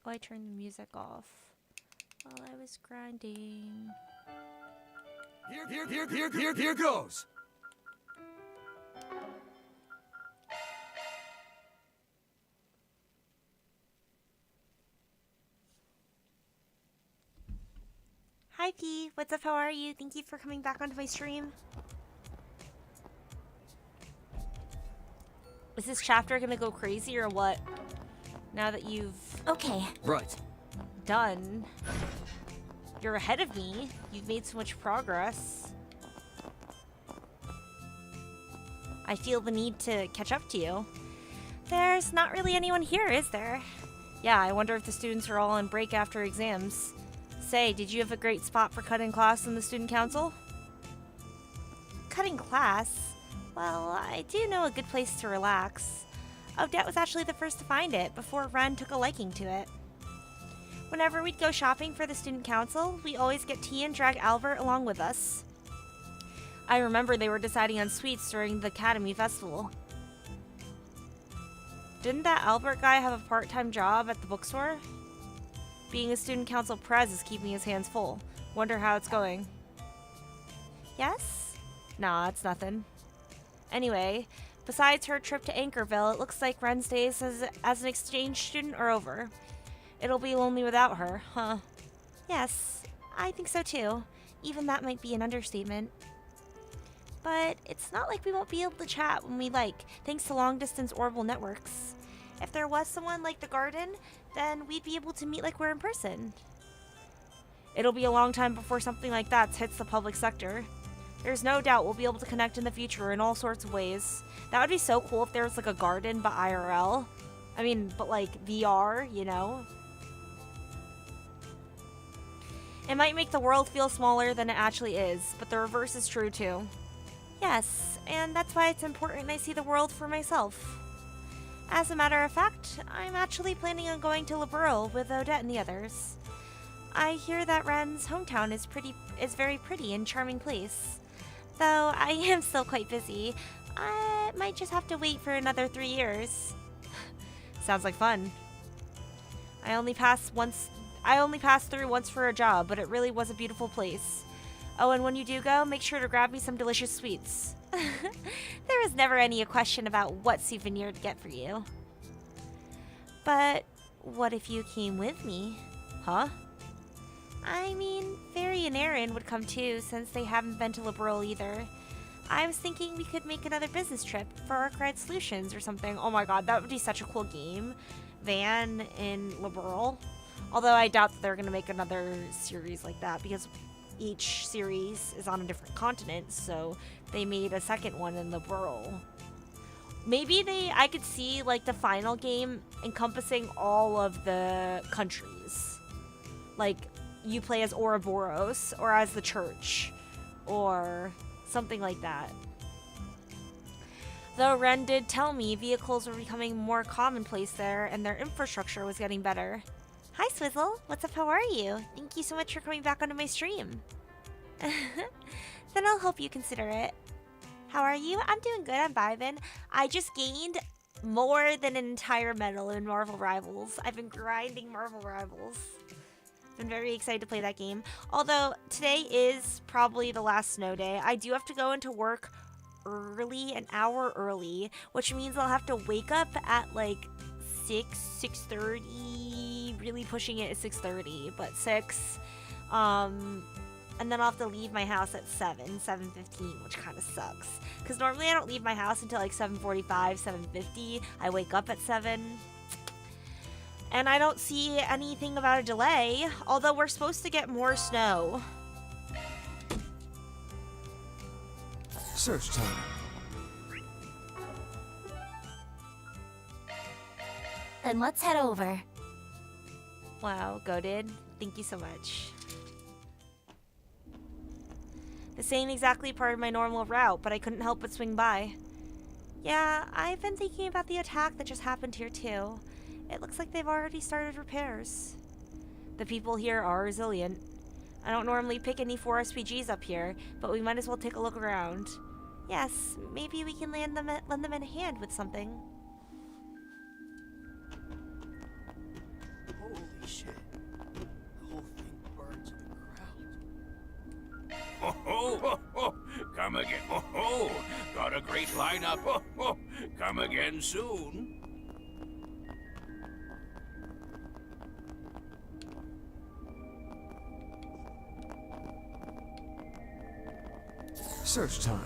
Oh, I turned the music off while I was grinding. Here goes. Hi P, what's up, how are you? Thank you for coming back onto my stream. Is this chapter gonna go crazy or what? Now that you've Okay. Right. done. You're ahead of me. You've made so much progress. I feel the need to catch up to you. There's not really anyone here, is there? Yeah, I wonder if the students are all on break after exams. Say, did you have a great spot for cutting class in the student council? Cutting class? Well, I do know a good place to relax. Odette was actually the first to find it before Ren took a liking to it. Whenever we'd go shopping for the student council, we always get tea and drag Albert along with us. I remember they were deciding on sweets during the Academy Festival. Didn't that Albert guy have a part-time job at the bookstore? Being a student council prez is keeping his hands full. Wonder how it's going. Yes? Nah, it's nothing. Anyway, besides her trip to Anchorville, it looks like Ren's days as an exchange student are over. It'll be lonely without her, huh? Yes, I think so too. Even that might be an understatement. But it's not like we won't be able to chat when we like, thanks to long-distance orbital networks. If there was someone like the garden, then we'd be able to meet like we're in person. It'll be a long time before something like that hits the public sector. There's no doubt we'll be able to connect in the future in all sorts of ways. That would be so cool if there was like a garden but IRL. I mean, but like VR, you know? It might make the world feel smaller than it actually is, but the reverse is true too. Yes, and that's why it's important I see the world for myself. As a matter of fact, I'm actually planning on going to Liberl with Odette and the others. I hear that Ren's hometown is very pretty and charming place. Though I am still quite busy, I might just have to wait for another 3 years. Sounds like fun. I only passed through once for a job, but it really was a beautiful place. Oh, and when you do go, make sure to grab me some delicious sweets. There was never any question about what souvenir to get for you. But what if you came with me? Huh? I mean, Fairy and Aaron would come too, since they haven't been to Liberal either. I was thinking we could make another business trip for Arkwright Solutions or something. Oh my god, that would be such a cool game. Van in Liberal. Although I doubt that they're going to make another series like that, because each series is on a different continent, so they made a second one in Liberal. Maybe I could see like the final game encompassing all of the countries. Like, you play as Ouroboros, or as the church, or something like that. Though Ren did tell me vehicles were becoming more commonplace there, and their infrastructure was getting better. Hi Swizzle, what's up, how are you? Thank you so much for coming back onto my stream. Then I'll hope you consider it. How are you? I'm doing good, I'm vibing. I just gained more than an entire medal in Marvel Rivals. I've been grinding Marvel Rivals. Been very excited to play that game. Although today is probably the last snow day. I do have to go into work early, an hour early, which means I'll have to wake up at like 6:30, really pushing it at 6:30, but 6. And then I'll have to leave my house at 7:15, which kind of sucks. Because normally I don't leave my house until like 7:45, 7:50. I wake up at 7. And I don't see anything about a delay, although we're supposed to get more snow. Search time. Then let's head over. Wow, goated. Thank you so much. This ain't exactly part of my normal route, but I couldn't help but swing by. Yeah, I've been thinking about the attack that just happened here too. It looks like they've already started repairs. The people here are resilient. I don't normally pick any 4SPGs up here, but we might as well take a look around. Yes, maybe we can lend them a hand with something. Holy shit. The whole thing burned to the ground. Ho, ho, ho, ho. Come again. Ho, ho. Got a great lineup. Ho, ho. Come again soon. Search time.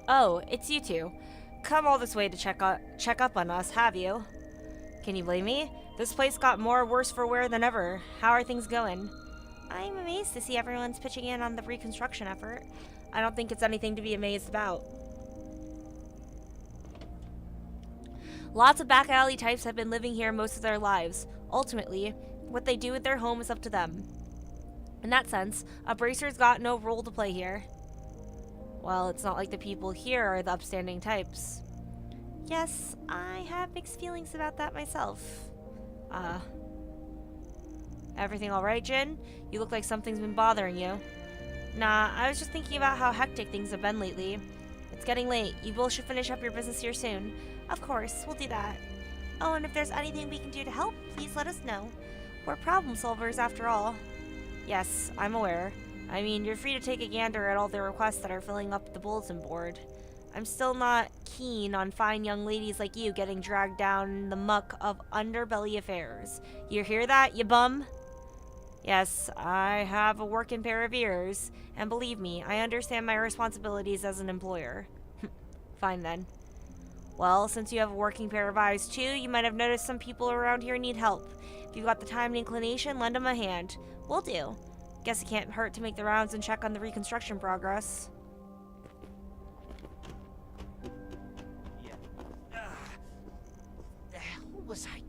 Oh, it's you two. Come all this way to check up on us, have you? Can you blame me? This place got more worse for wear than ever. How are things going? I'm amazed to see everyone's pitching in on the reconstruction effort. I don't think it's anything to be amazed about. Lots of back alley types have been living here most of their lives. Ultimately, what they do with their home is up to them. In that sense, a bracer's got no role to play here. Well, it's not like the people here are the upstanding types. Yes, I have mixed feelings about that myself. Everything alright, Jin? You look like something's been bothering you. Nah, I was just thinking about how hectic things have been lately. It's getting late. You both should finish up your business here soon. Of course, we'll do that. Oh, and if there's anything we can do to help, please let us know. We're problem solvers after all. Yes, I'm aware. I mean, you're free to take a gander at all the requests that are filling up the bulletin board. I'm still not keen on fine young ladies like you getting dragged down the muck of underbelly affairs. You hear that, you bum? Yes, I have a working pair of ears, and believe me, I understand my responsibilities as an employer. Fine then. Well, since you have a working pair of eyes too, you might have noticed some people around here need help. If you've got the time and inclination, lend them a hand. Will do. Guess it can't hurt to make the rounds and check on the reconstruction progress. The hell was I?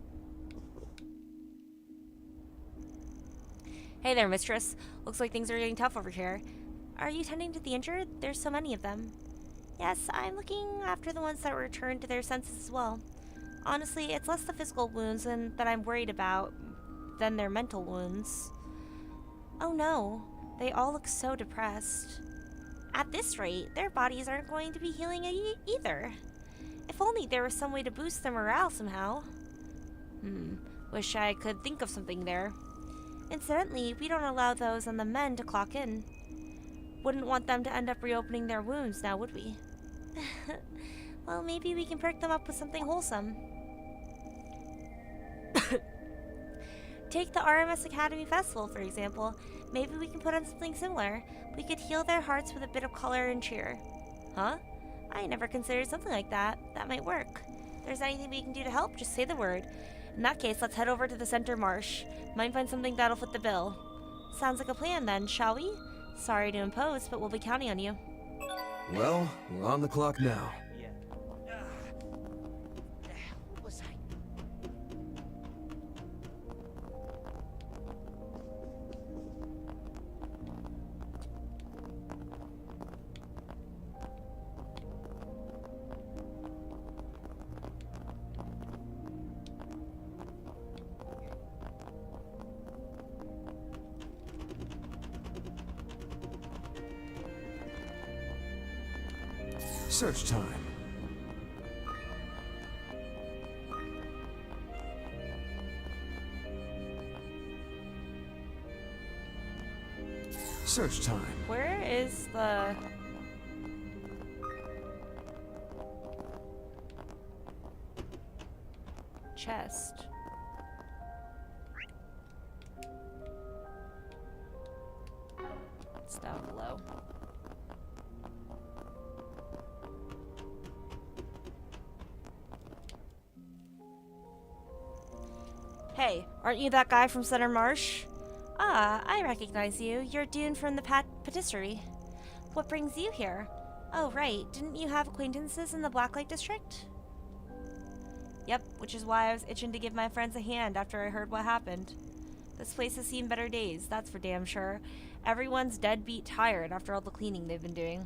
Hey there, mistress. Looks like things are getting tough over here. Are you tending to the injured? There's so many of them. Yes, I'm looking after the ones that returned to their senses as well. Honestly, it's less the physical wounds that I'm worried about than their mental wounds. Oh no, they all look so depressed. At this rate, their bodies aren't going to be healing either. If only there was some way to boost their morale somehow. Wish I could think of something there. Incidentally, we don't allow those on the men to clock in. Wouldn't want them to end up reopening their wounds now, would we? Well, maybe we can perk them up with something wholesome. Take the RMS Academy Festival, for example. Maybe we can put on something similar. We could heal their hearts with a bit of color and cheer. Huh? I never considered something like that. That might work. If there's anything we can do to help, just say the word. In that case, let's head over to the center marsh. Might find something that'll fit the bill. Sounds like a plan then, shall we? Sorry to impose, but we'll be counting on you. Well, we're on the clock now. The hell was I? Search time. Search time. Where is the... chest? It's down below. Hey, aren't you that guy from Center Marsh? Ah, I recognize you. You're Dune from the Patisserie. What brings you here? Oh, right. Didn't you have acquaintances in the Blacklight District? Yep, which is why I was itching to give my friends a hand after I heard what happened. This place has seen better days, that's for damn sure. Everyone's deadbeat tired after all the cleaning they've been doing.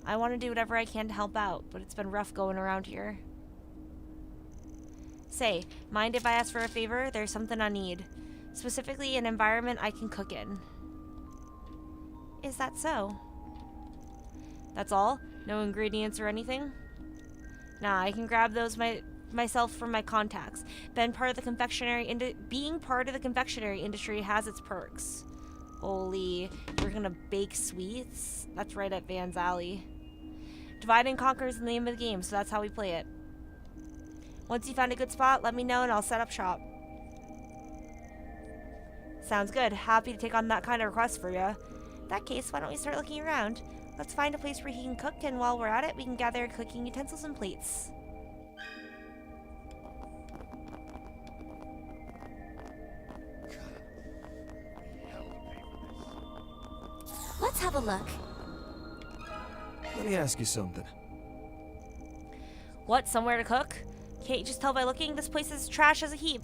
I want to do whatever I can to help out, but it's been rough going around here. Say, mind if I ask for a favor? There's something I need. Specifically, an environment I can cook in. Is that so? That's all? No ingredients or anything? Nah, I can grab those myself from my contacts. Being part of the confectionery industry has its perks. Holy, you're gonna bake sweets? That's right up Van's alley. Divide and conquer is the name of the game, so that's how we play it. Once you find a good spot, let me know and I'll set up shop. Sounds good. Happy to take on that kind of request for you. In that case, why don't we start looking around? Let's find a place where he can cook, and while we're at it, we can gather cooking utensils and plates. Let's have a look. Let me ask you something. What? Somewhere to cook? Can't you just tell by looking? This place is trash as a heap.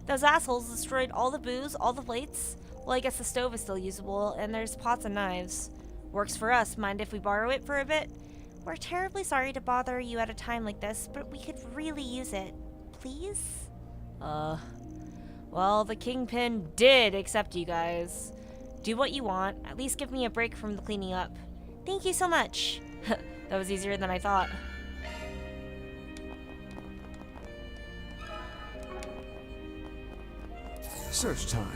Those assholes destroyed all the booze, all the plates. Well, I guess the stove is still usable, and there's pots and knives. Works for us. Mind if we borrow it for a bit? We're terribly sorry to bother you at a time like this, but we could really use it. Please? Well, the Kingpin did accept you guys. Do what you want. At least give me a break from the cleaning up. Thank you so much. That was easier than I thought. Search time.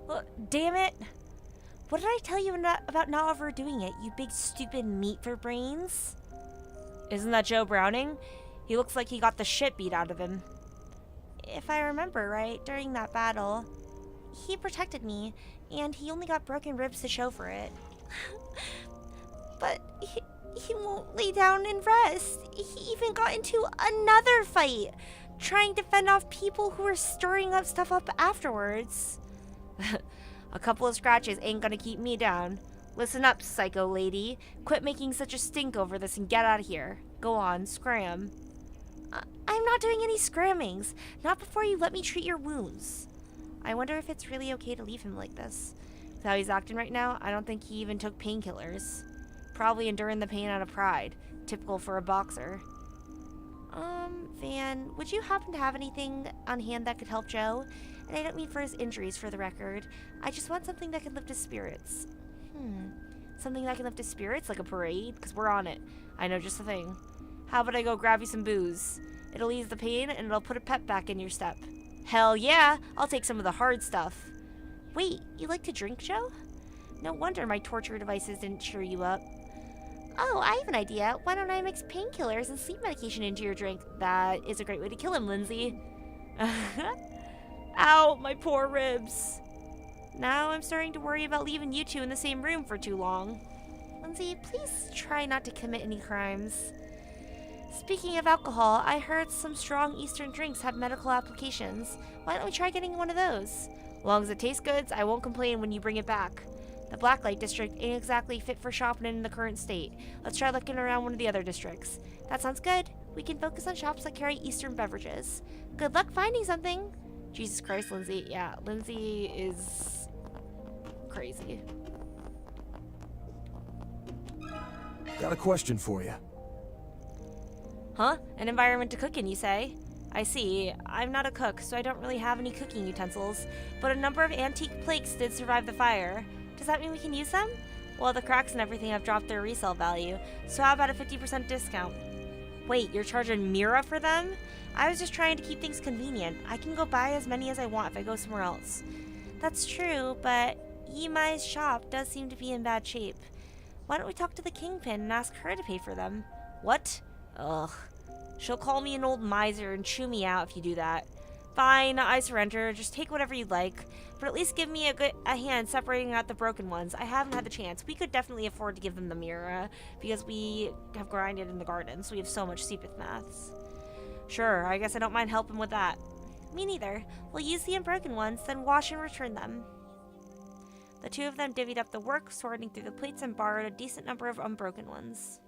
Well, damn it! What did I tell you about not overdoing it, you big stupid meat for brains? Isn't that Joe Browning? He looks like he got the shit beat out of him. If I remember right, during that battle, he protected me, and he only got broken ribs to show for it. But he won't lay down and rest. He even got into another fight, trying to fend off people who were stirring up stuff up afterwards. A couple of scratches ain't gonna keep me down. Listen up, psycho lady. Quit making such a stink over this and get out of here. Go on, scram. I'm not doing any scrammings. Not before you let me treat your wounds. I wonder if it's really okay to leave him like this. With how he's acting right now, I don't think he even took painkillers. Probably enduring the pain out of pride. Typical for a boxer. Van, would you happen to have anything on hand that could help Joe? And I don't mean for his injuries, for the record. I just want something that can lift his spirits. Something that can lift his spirits? Like a parade? Because we're on it. I know just the thing. How about I go grab you some booze? It'll ease the pain, and it'll put a pep back in your step. Hell yeah! I'll take some of the hard stuff. Wait, you like to drink, Joe? No wonder my torture devices didn't cheer you up. Oh, I have an idea. Why don't I mix painkillers and sleep medication into your drink? That is a great way to kill him, Lindsay. Ow, my poor ribs. Now I'm starting to worry about leaving you two in the same room for too long. Lindsay, please try not to commit any crimes. Speaking of alcohol, I heard some strong Eastern drinks have medical applications. Why don't we try getting one of those? As long as it tastes good, I won't complain when you bring it back. The Blacklight district ain't exactly fit for shopping in the current state. Let's try looking around one of the other districts. That sounds good. We can focus on shops that carry Eastern beverages. Good luck finding something. Jesus Christ, Lindsay. Yeah, Lindsay is crazy. Got a question for you. Huh? An environment to cook in, you say? I see. I'm not a cook, so I don't really have any cooking utensils, but a number of antique plates did survive the fire. Does that mean we can use them? Well, the cracks and everything have dropped their resale value, so how about a 50% discount? Wait, you're charging Mira for them? I was just trying to keep things convenient. I can go buy as many as I want if I go somewhere else. That's true, but Yimai's shop does seem to be in bad shape. Why don't we talk to the Kingpin and ask her to pay for them? What? Ugh. She'll call me an old miser and chew me out if you do that. Fine, I surrender. Just take whatever you'd like. But at least give me a hand separating out the broken ones. I haven't had the chance. We could definitely afford to give them the Mira, because we have grinded in the garden, so we have so much Seepith maths. Sure, I guess I don't mind helping with that. Me neither. We'll use the unbroken ones, then wash and return them. The two of them divvied up the work, sorting through the plates, and borrowed a decent number of unbroken ones.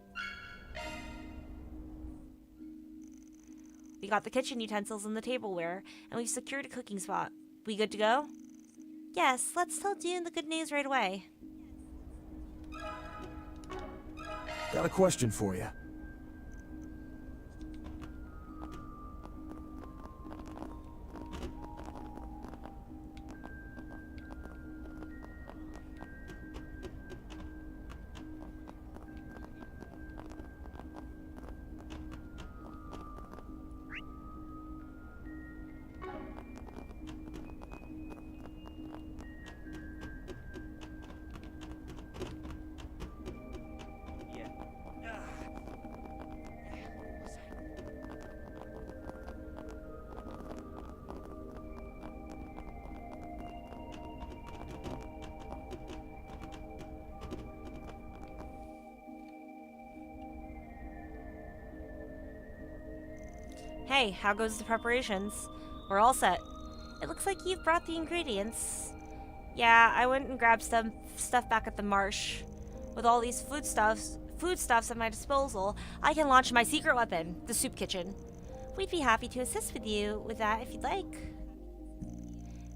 We got the kitchen utensils and the tableware, and we've secured a cooking spot. We good to go? Yes, let's tell Dune the good news right away. Got a question for you. Hey, how goes the preparations? We're all set. It looks like you've brought the ingredients. Yeah, I went and grabbed some stuff back at the marsh. With all these foodstuffs at my disposal, I can launch my secret weapon, the soup kitchen. We'd be happy to assist with you with that if you'd like.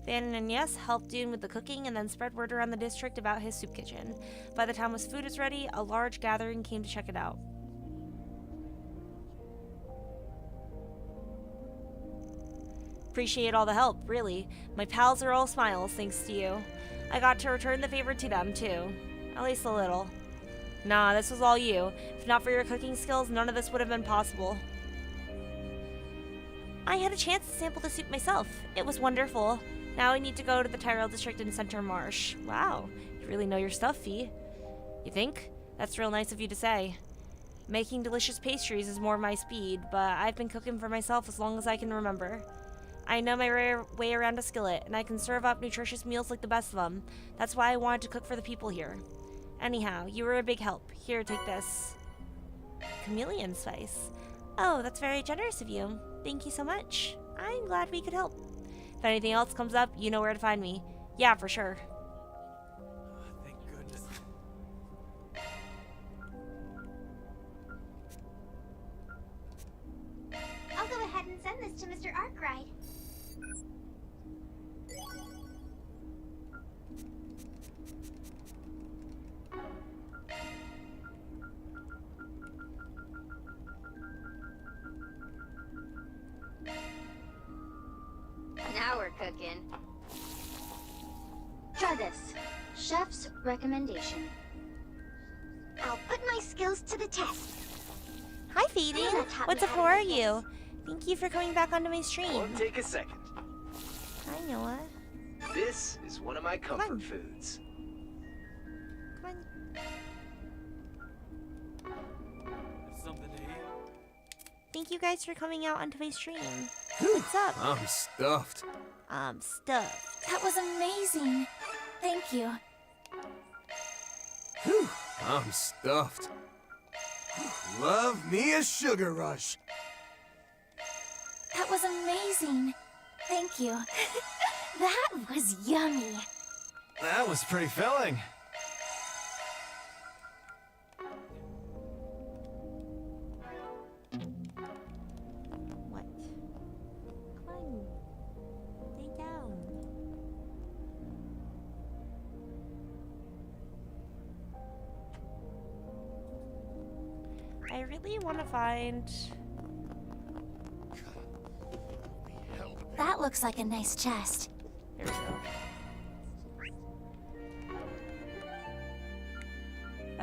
Van and Yes helped Dune with the cooking and then spread word around the district about his soup kitchen. By the time his food was ready, a large gathering came to check it out. Appreciate all the help, really. My pals are all smiles thanks to you. I got to return the favor to them, too. At least a little. Nah, this was all you. If not for your cooking skills, none of this would have been possible. I had a chance to sample the soup myself. It was wonderful. Now I need to go to the Tyrell District in Center Marsh. Wow, you really know your stuff, Fee. You think? That's real nice of you to say. Making delicious pastries is more my speed, but I've been cooking for myself as long as I can remember. I know my way around a skillet, and I can serve up nutritious meals like the best of them. That's why I wanted to cook for the people here. Anyhow, you were a big help. Here, take this. Chameleon spice. Oh, that's very generous of you. Thank you so much. I'm glad we could help. If anything else comes up, you know where to find me. Yeah, for sure. Thank goodness. I'll go ahead and send this to Mr. Arkwright. Now we're cooking. Try this. Chef's recommendation. I'll put my skills to the test. Hi, Phoebe. What's up? How are you? Thank you for coming back onto my stream. Won't take a second. Hi, Noah. This is one of my on. comfort foods. Come on. Something to eat? Thank you guys for coming out onto my stream. What's up? I'm stuffed. Stuff. That was amazing. Thank you. I'm stuffed. Love me a sugar rush. That was amazing. Thank you. That was yummy. That was pretty filling. What? Come on. Lay down. I really want to find... That looks like a nice chest. There we go.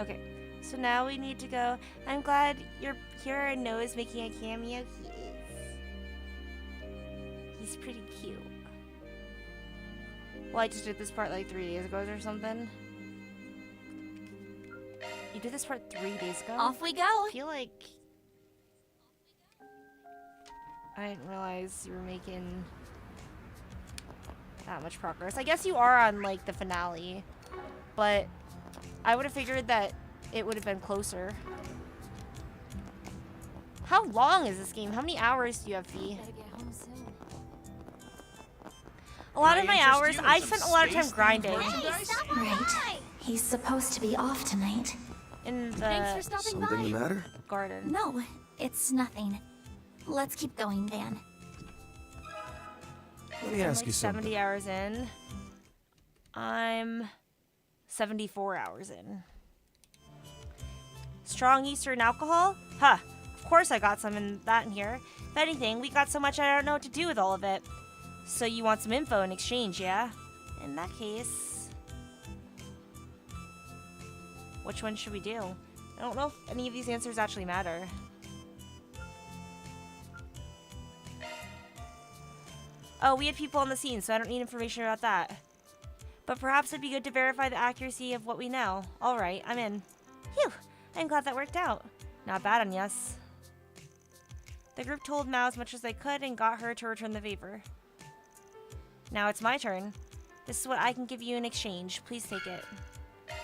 Okay, so now we need to go. I'm glad you're here and Noah's making a cameo. He is. He's pretty cute. Well, I just did this part like 3 days ago or something. You did this part 3 days ago? Off we go. I feel like... I didn't realize you were making that much progress. I guess you are on, like, the finale. But I would have figured that it would have been closer. How long is this game? How many hours do you have, Fee? A lot of my hours, I spent a lot of time grinding. Right. He's supposed to be off tonight. In Thanks for the stopping Something the by. matter? garden. No, it's nothing. Let's keep going, Van. Let me I'm ask like you something. 70 hours in. I'm 74 hours in. Strong Eastern alcohol? Huh. Of course I got some in here. If anything, we got so much I don't know what to do with all of it. So you want some info in exchange, yeah? In that case... Which one should we do? I don't know if any of these answers actually matter. Oh, we had people on the scene, so I don't need information about that. But perhaps it'd be good to verify the accuracy of what we know. Alright, I'm in. Phew, I'm glad that worked out. Not bad on Yes. The group told Mao as much as they could and got her to return the favor. Now it's my turn. This is what I can give you in exchange. Please take it.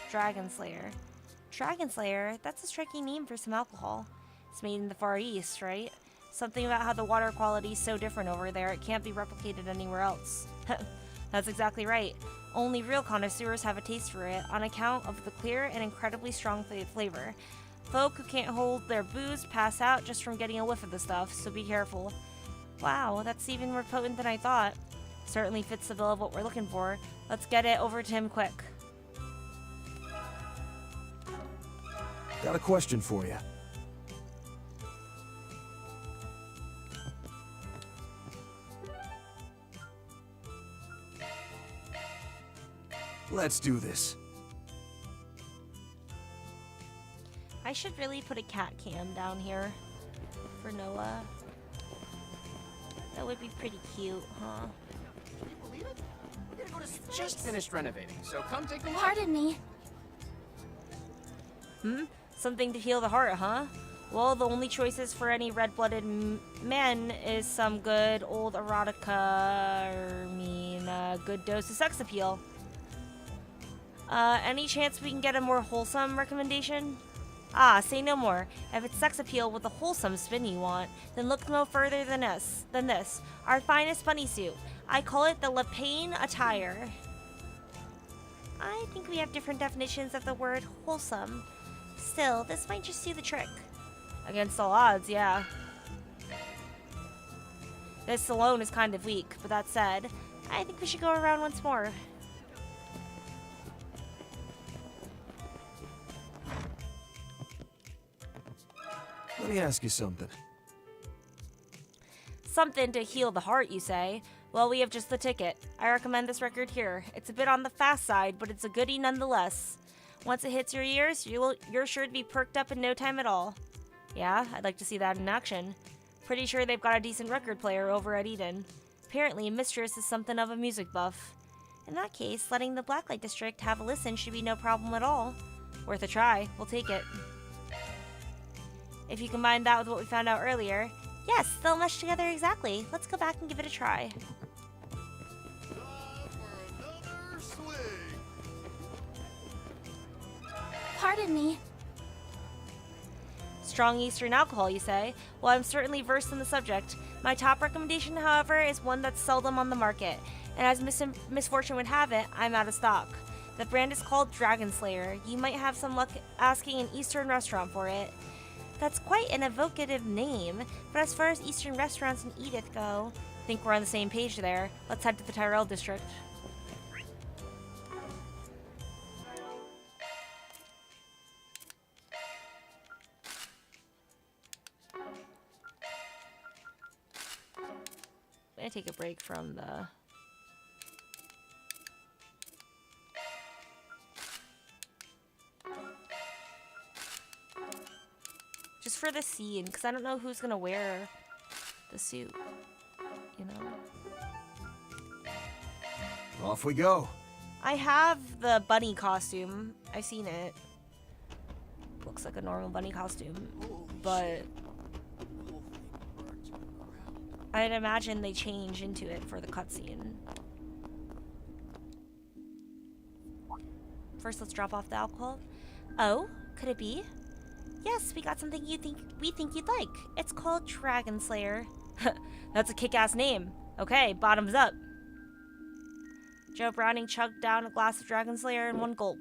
Dragon Slayer. Dragon Slayer? That's a striking name for some alcohol. It's made in the Far East, right? Something about how the water quality is so different over there, it can't be replicated anywhere else. That's exactly right. Only real connoisseurs have a taste for it, on account of the clear and incredibly strong flavor. Folk who can't hold their booze pass out just from getting a whiff of the stuff, so be careful. Wow, that's even more potent than I thought. Certainly fits the bill of what we're looking for. Let's get it over to him quick. Got a question for you. Let's do this. I should really put a cat cam down here for Noah. That would be pretty cute, huh? Can you believe it? We're gonna go to space. Just finished renovating, so come take a look. Pardon me. Something to heal the heart, huh? Well, the only choices for any red-blooded men is some good old erotica, a good dose of sex appeal. Any chance we can get a more wholesome recommendation? Ah, say no more. If it's sex appeal with the wholesome spin you want, then look no further than this. Our finest bunny suit. I call it the Lapine attire. I think we have different definitions of the word wholesome. Still, this might just do the trick. Against all odds, yeah. This alone is kind of weak, but that said, I think we should go around once more. Let me ask you something. Something to heal the heart, you say? Well, we have just the ticket. I recommend this record here. It's a bit on the fast side, but it's a goodie nonetheless. Once it hits your ears, you're sure to be perked up in no time at all. Yeah, I'd like to see that in action. Pretty sure they've got a decent record player over at Eden. Apparently, Mistress is something of a music buff. In that case, letting the Blacklight District have a listen should be no problem at all. Worth a try. We'll take it. If you combine that with what we found out earlier, yes, they'll mesh together exactly. Let's go back and give it a try. Pardon me. Strong Eastern alcohol, you say? Well, I'm certainly versed in the subject. My top recommendation, however, is one that's seldom on the market, and as misfortune would have it, I'm out of stock. The brand is called Dragon Slayer. You might have some luck asking an Eastern restaurant for it. That's quite an evocative name, but as far as Eastern restaurants in Edith go, I think we're on the same page there. Let's head to the Tyrell District. I'm gonna take a break from the... just for the scene, because I don't know who's gonna wear the suit, you know? Off we go. I have the bunny costume. I've seen it. Looks like a normal bunny costume, but The whole thing burnt to the ground. I'd imagine they change into it for the cutscene. First, let's drop off the alcohol. Oh, could it be? Yes, we got something we think you'd like. It's called Dragon Slayer. That's a kick-ass name. Okay, bottoms up. Joe Browning chugged down a glass of Dragon Slayer in one gulp.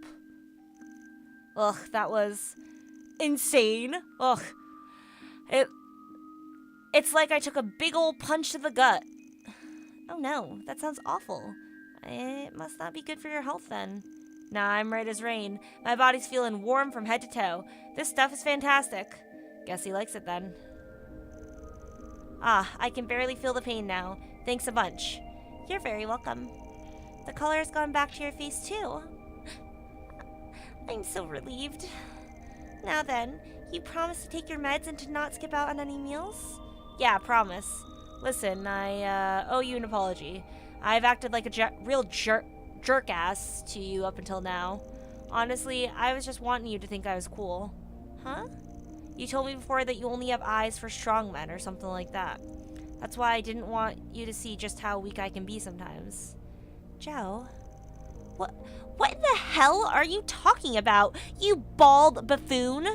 Ugh, that was insane. Ugh. It's like I took a big old punch to the gut. Oh no, that sounds awful. It must not be good for your health then. Nah, I'm right as rain. My body's feeling warm from head to toe. This stuff is fantastic. Guess he likes it then. Ah, I can barely feel the pain now. Thanks a bunch. You're very welcome. The color's gone back to your face too. I'm so relieved. Now then, you promise to take your meds and to not skip out on any meals? Yeah, promise. Listen, I owe you an apology. I've acted like a real jerk-ass to you up until now. Honestly, I was just wanting you to think I was cool. Huh? You told me before that you only have eyes for strong men or something like that. That's why I didn't want you to see just how weak I can be sometimes. Joe? What in the hell are you talking about, you bald buffoon?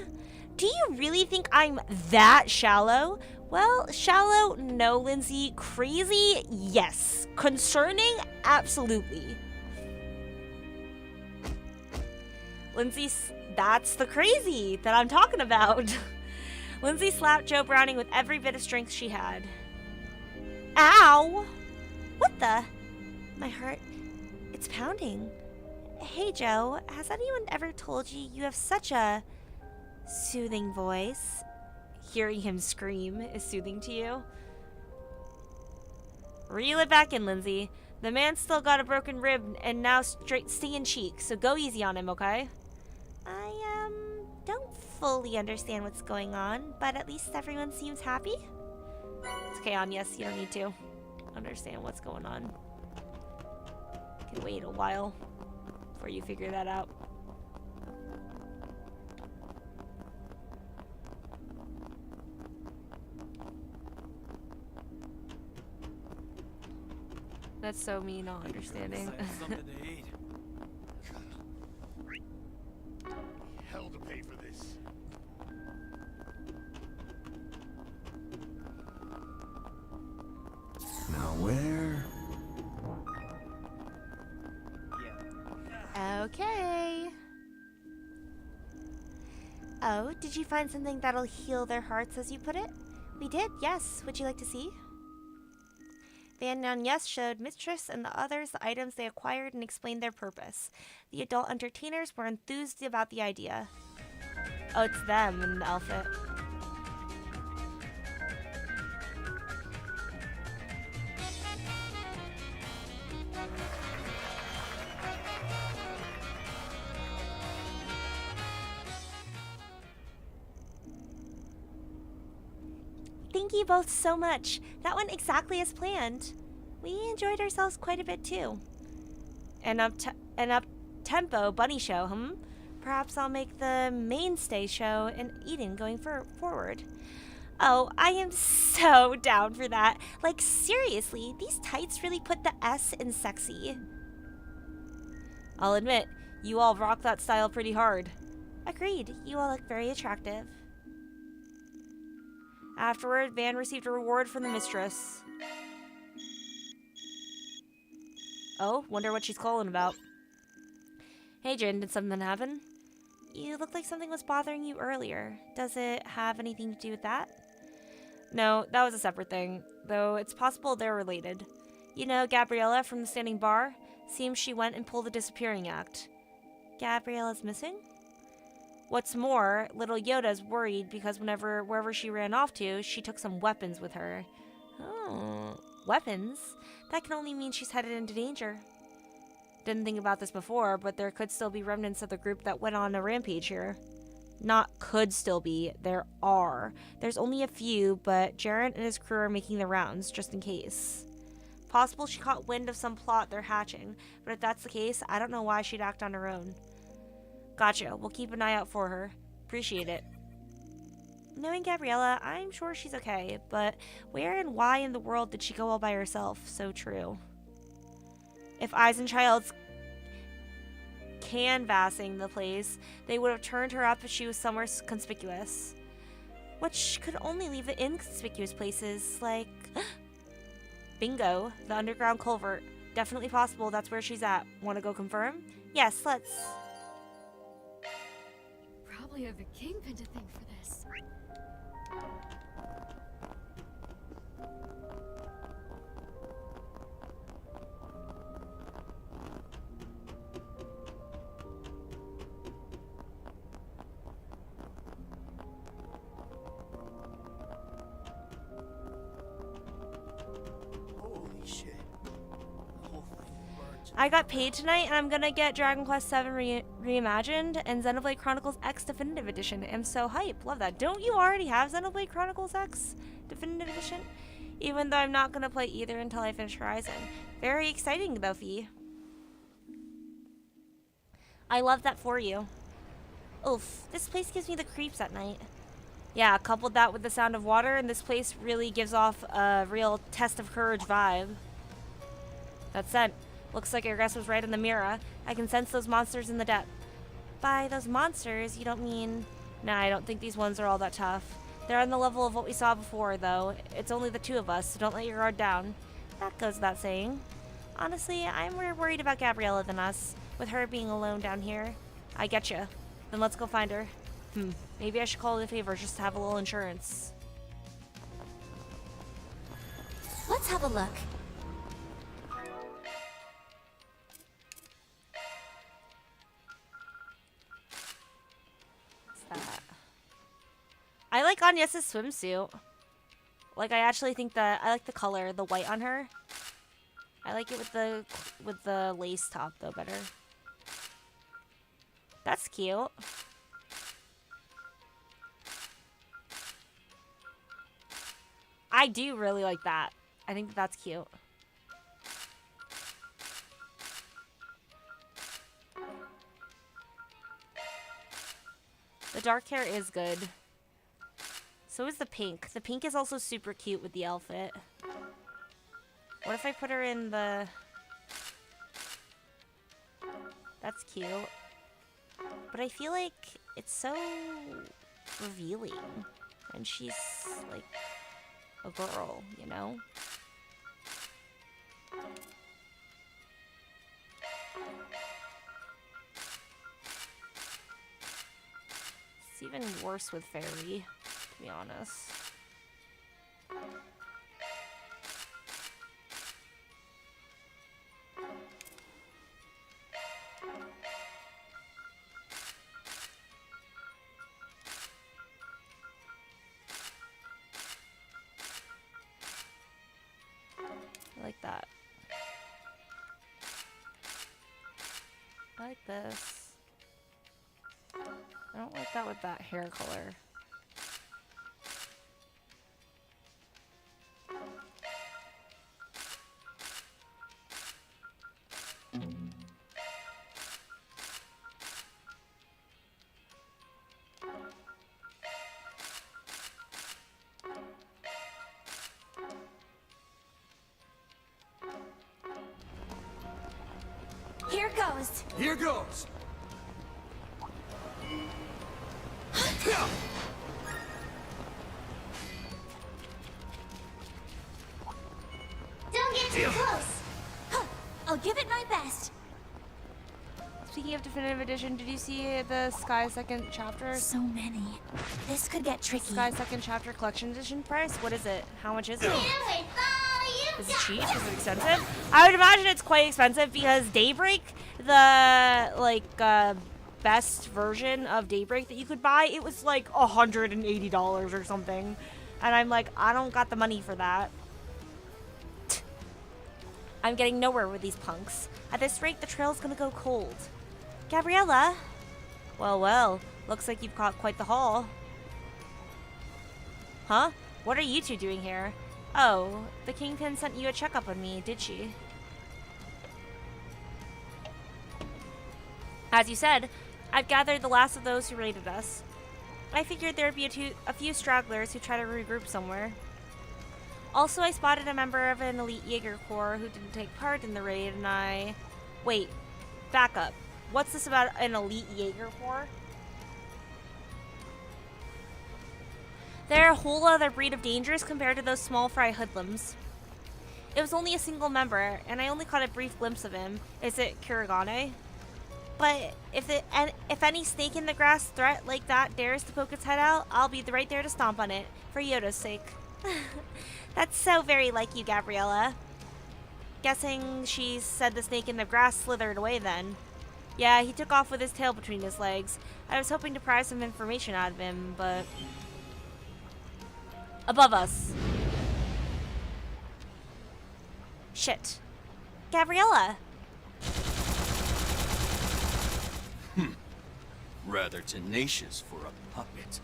Do you really think I'm that shallow? Well, shallow, no, Lindsay. Crazy, yes. Concerning, absolutely. Lindsay, that's the crazy that I'm talking about. Lindsay slapped Joe Browning with every bit of strength she had. Ow! What the? My heart, it's pounding. Hey, Joe, has anyone ever told you you have such a soothing voice? Hearing him scream is soothing to you. Reel it back in, Lindsay. The man's still got a broken rib and now straight stinging cheek, so go easy on him, okay? I, don't fully understand what's going on, but at least everyone seems happy. It's okay, yes, you don't need to understand what's going on. You can wait a while before you figure that out. That's so me not understanding. Something to eat. Hell to pay for this. Now where? Okay. Oh, did you find something that'll heal their hearts, as you put it? We did, yes. Would you like to see? Van Nunez showed Mistress and the others the items they acquired and explained their purpose. The adult entertainers were enthused about the idea. Oh, it's them in the outfit. Thank you both so much. That went exactly as planned. We enjoyed ourselves quite a bit too. An up-tempo bunny show, Perhaps I'll make the mainstay show in Eden going forward. Oh, I am so down for that. Like, seriously, these tights really put the S in sexy. I'll admit, you all rock that style pretty hard. Agreed. You all look very attractive. Afterward, Van received a reward from the mistress. Oh, wonder what she's calling about. Hey, Jin, did something happen? You looked like something was bothering you earlier. Does it have anything to do with that? No, that was a separate thing, though it's possible they're related. You know Gabriella from the standing bar? Seems she went and pulled the disappearing act. Gabriella's missing? What's more, little Yoda's worried because wherever she ran off to, she took some weapons with her. Oh, weapons? That can only mean she's headed into danger. Didn't think about this before, but there could still be remnants of the group that went on a rampage here. Not could still be, there are. There's only a few, but Jaren and his crew are making the rounds, just in case. Possible she caught wind of some plot they're hatching, but if that's the case, I don't know why she'd act on her own. Gotcha. We'll keep an eye out for her. Appreciate it. Knowing Gabriella, I'm sure she's okay, but where and why in the world did she go all by herself? So true. If Eisenchild's canvassing the place, they would have turned her up if she was somewhere conspicuous. Which could only leave the inconspicuous places, like... Bingo, the underground culvert. Definitely possible that's where she's at. Want to go confirm? Yes, let's... Probably have a kingpin to thank for this. Holy shit. The whole thing burns. I got paid tonight, and I'm gonna get Dragon Quest VII Reimagined and Xenoblade Chronicles X Definitive Edition. I'm so hype. Love that. Don't you already have Xenoblade Chronicles X Definitive Edition? Even though I'm not gonna play either until I finish Horizon. Very exciting, though, Fee. I love that for you. Oof, this place gives me the creeps at night. Yeah, coupled that with the sound of water, and this place really gives off a real test of courage vibe. That scent. Looks like your guess was right in the mirror. I can sense those monsters in the depth. By those monsters, you don't mean... Nah, I don't think these ones are all that tough. They're on the level of what we saw before, though. It's only the two of us, so don't let your guard down. That goes without saying. Honestly, I'm more worried about Gabriella than us, with her being alone down here. I getcha. Then let's go find her. Maybe I should call it a favor just to have a little insurance. Let's have a look. What's that? I like Agnes's swimsuit. Like, I actually think that I like the color, the white on her. I like it with the lace top though better. That's cute. I do really like that. I think that's cute. The dark hair is good. So is the pink. The pink is also super cute with the outfit. What if I put her in the... That's cute. But I feel like it's so revealing. And she's like a girl, you know? It's even worse with Fairy, to be honest. I like that. I like this. I don't like that with that hair color. Here goes. Here goes. Don't get too close. I'll give it my best. Speaking of definitive edition, did you see the Sky Second Chapter? So many. This could get tricky. Sky Second Chapter Collection Edition price? What is it? How much is it? Get with all you Is it got. cheap? Is it expensive? I would imagine it's quite expensive because Daybreak, the best version of Daybreak that you could buy, it was like $180 or something. And I'm like, I don't got the money for that. I'm getting nowhere with these punks. At this rate, the trail's gonna go cold. Gabriella? Well, well, looks like you've caught quite the haul. Huh? What are you two doing here? Oh, the Kingpin sent you a checkup on me, did she? As you said, I've gathered the last of those who raided us. I figured there'd be a few stragglers who try to regroup somewhere. Also, I spotted a member of an elite Jaeger Corps who didn't take part in the raid, and I... Wait, back up. What's this about an elite Jaeger Corps? They're a whole other breed of dangers compared to those small fry hoodlums. It was only a single member, and I only caught a brief glimpse of him. Is it Kurigane? But if any snake in the grass threat like that dares to poke its head out, I'll be right there to stomp on it, for Yoda's sake. That's so very like you, Gabriella. Guessing she said the snake in the grass slithered away then. Yeah, he took off with his tail between his legs. I was hoping to pry some information out of him, but... Above us. Shit. Gabriella! Rather tenacious for a puppet.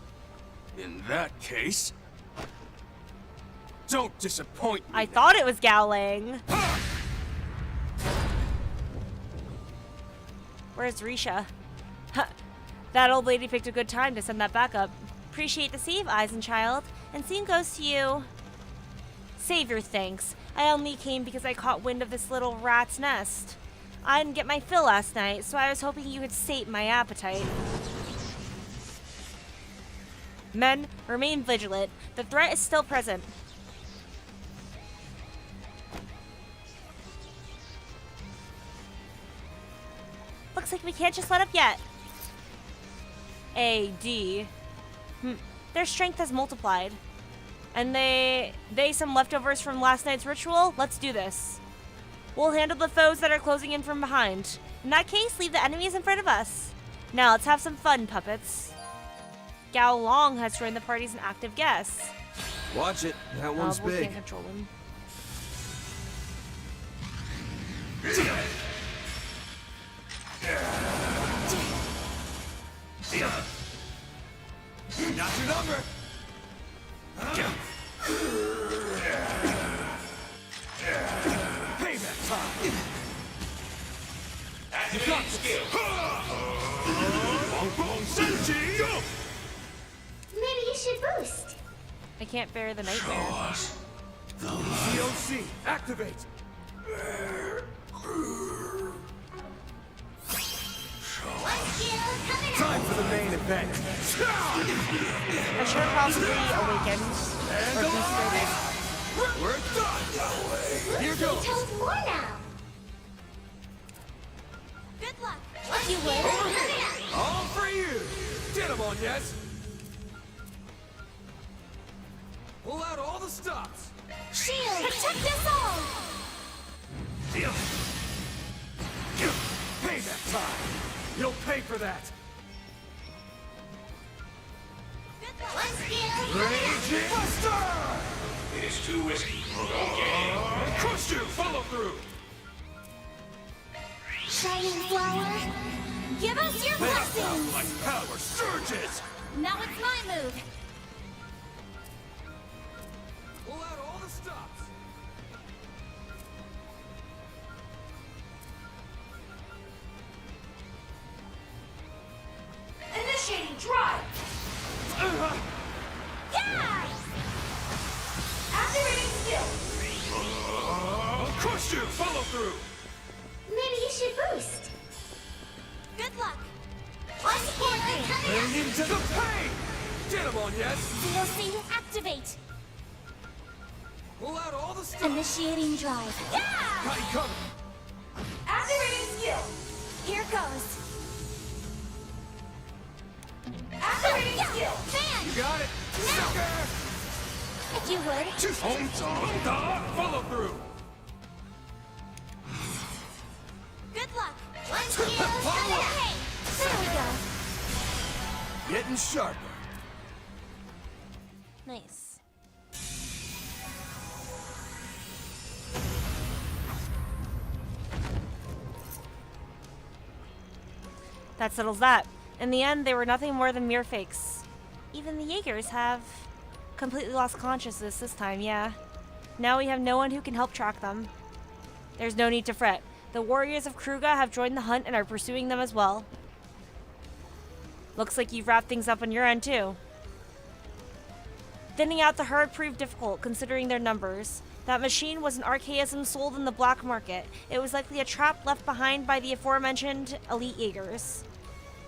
In that case, don't disappoint me. I thought it was Gowling. Where's Risha? Huh. That old lady picked a good time to send that back up. Appreciate the save, Eisenchild. And same goes to you. Save your thanks. I only came because I caught wind of this little rat's nest. I didn't get my fill last night, so I was hoping you could sate my appetite. Men, remain vigilant. The threat is still present. Looks like we can't just let up yet. A, D. Their strength has multiplied. And they some leftovers from last night's ritual? Let's do this. We'll handle the foes that are closing in from behind. In that case, leave the enemies in front of us. Now, let's have some fun, puppets. Gao Long has joined the party as an active guest. Watch it. That one's We big. can't control him. Not your number. Payback time. Activate skill. Maybe you should boost. I can't bear the nightmare. COC, activate. One skill coming Time for the main event. I should have probably awakened. Or boosted. We're done. Here out. goes. Told more now. Good luck. One You skill will. coming up. All for you. Get him on, yes. Pull out all the stops. Shield. Protect us all. Payback time. You'll pay for that. Good luck. One skill coming up. Raging Buster! It is too risky. Don't get in. Crush you! Follow through! Shining flower. Give us your blessings. Like power surges! Now it's my move. Pull out all the stops. Initiating drive. Yeah. Activating skill. Crush you! Follow through! Maybe you should boost. Good luck. One skill coming up. Bring into the pain! Get him on, yes? DLC activate. Pull out all the stops. Initiating drive. Yeah. Got you covered. Activating skill. Here goes. Activating skill. Fan. You got it. Sucker! If you would. Follow through! Good luck. One skill coming up. Okay. There we go. Getting sharper. Nice. That settles that. In the end, they were nothing more than mere fakes. Even the Jaegers have completely lost consciousness this time, yeah. Now we have no one who can help track them. There's no need to fret. The warriors of Kruga have joined the hunt and are pursuing them as well. Looks like you've wrapped things up on your end, too. Thinning out the herd proved difficult, considering their numbers. That machine was an archaism sold in the black market. It was likely a trap left behind by the aforementioned elite Jaegers.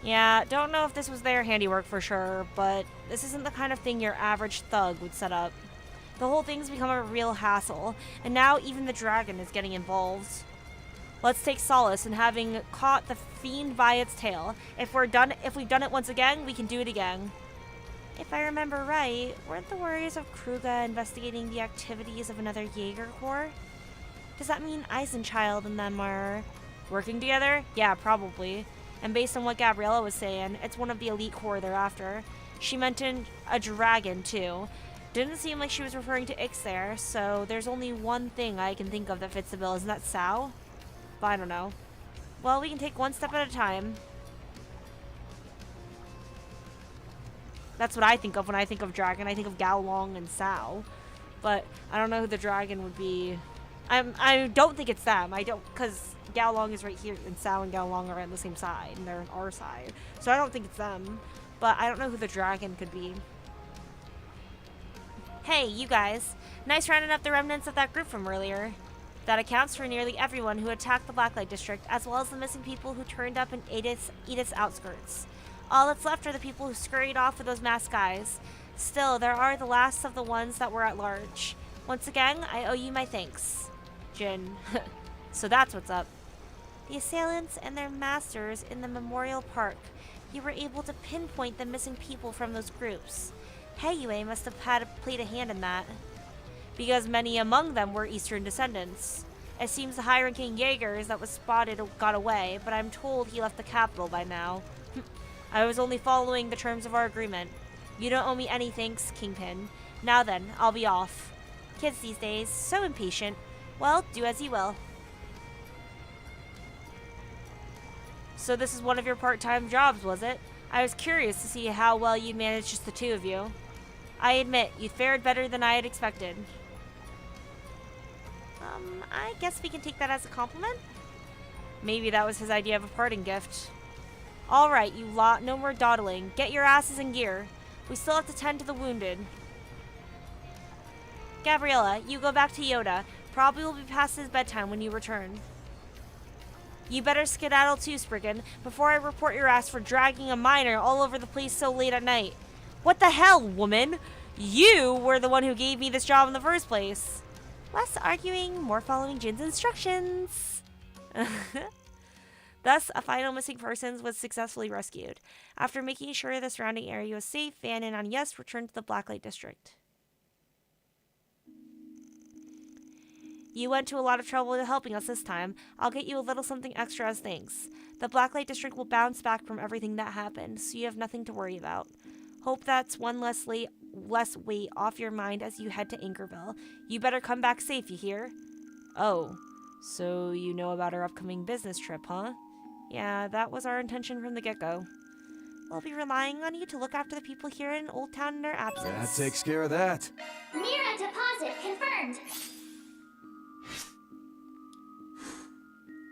Yeah, don't know if this was their handiwork for sure, but this isn't the kind of thing your average thug would set up. The whole thing's become a real hassle, and now even the dragon is getting involved. Let's take solace in having caught the fiend by its tail. If we've done it once again, we can do it again. If I remember right, weren't the warriors of Kruga investigating the activities of another Jaeger Corps? Does that mean Eisenchild and them are working together? Yeah, probably. And based on what Gabriella was saying, it's one of the elite corps they're after. She mentioned a dragon, too. Didn't seem like she was referring to Ix there, so there's only one thing I can think of that fits the bill. Isn't that Sao? But I don't know. Well, we can take one step at a time. That's what I think of when I think of dragon. I think of Gao Long and Sao. But I don't know who the dragon would be. I don't think it's them. I don't, because Gao Long is right here, and Sao and Gao Long are on the same side, and they're on our side. So I don't think it's them. But I don't know who the dragon could be. Hey, you guys. Nice rounding up the remnants of that group from earlier. That accounts for nearly everyone who attacked the Blacklight District, as well as the missing people who turned up in Edith's outskirts. All that's left are the people who scurried off with those masked guys. Still, there are the last of the ones that were at large. Once again, I owe you my thanks. Jin. So that's what's up. The assailants and their masters in the Memorial Park. You were able to pinpoint the missing people from those groups. Heiyue must have played a hand in that, because many among them were Eastern descendants. It seems the high-ranking Jaegers that was spotted got away, but I'm told he left the capital by now. I was only following the terms of our agreement. You don't owe me any thanks, Kingpin. Now then, I'll be off. Kids these days, so impatient. Well, do as you will. So this is one of your part-time jobs, was it? I was curious to see how well you managed just the two of you. I admit, you fared better than I had expected. I guess we can take that as a compliment? Maybe that was his idea of a parting gift. Alright, you lot, no more dawdling. Get your asses in gear. We still have to tend to the wounded. Gabriella, you go back to Yoda. Probably will be past his bedtime when you return. You better skedaddle too, Spriggan, before I report your ass for dragging a minor all over the place so late at night. What the hell, woman? You were the one who gave me this job in the first place. Less arguing, more following Jin's instructions. Thus, a final missing person was successfully rescued. After making sure the surrounding area was safe, Van and Agnes returned to the Blacklight District. You went to a lot of trouble in helping us this time. I'll get you a little something extra as thanks. The Blacklight District will bounce back from everything that happened, so you have nothing to worry about. Hope that's one less weight off your mind as you head to Anchorville. You better come back safe, you hear? Oh, so you know about our upcoming business trip, huh? Yeah, that was our intention from the get-go. We'll be relying on you to look after the people here in Old Town in their absence. That takes care of that. Mira deposit confirmed.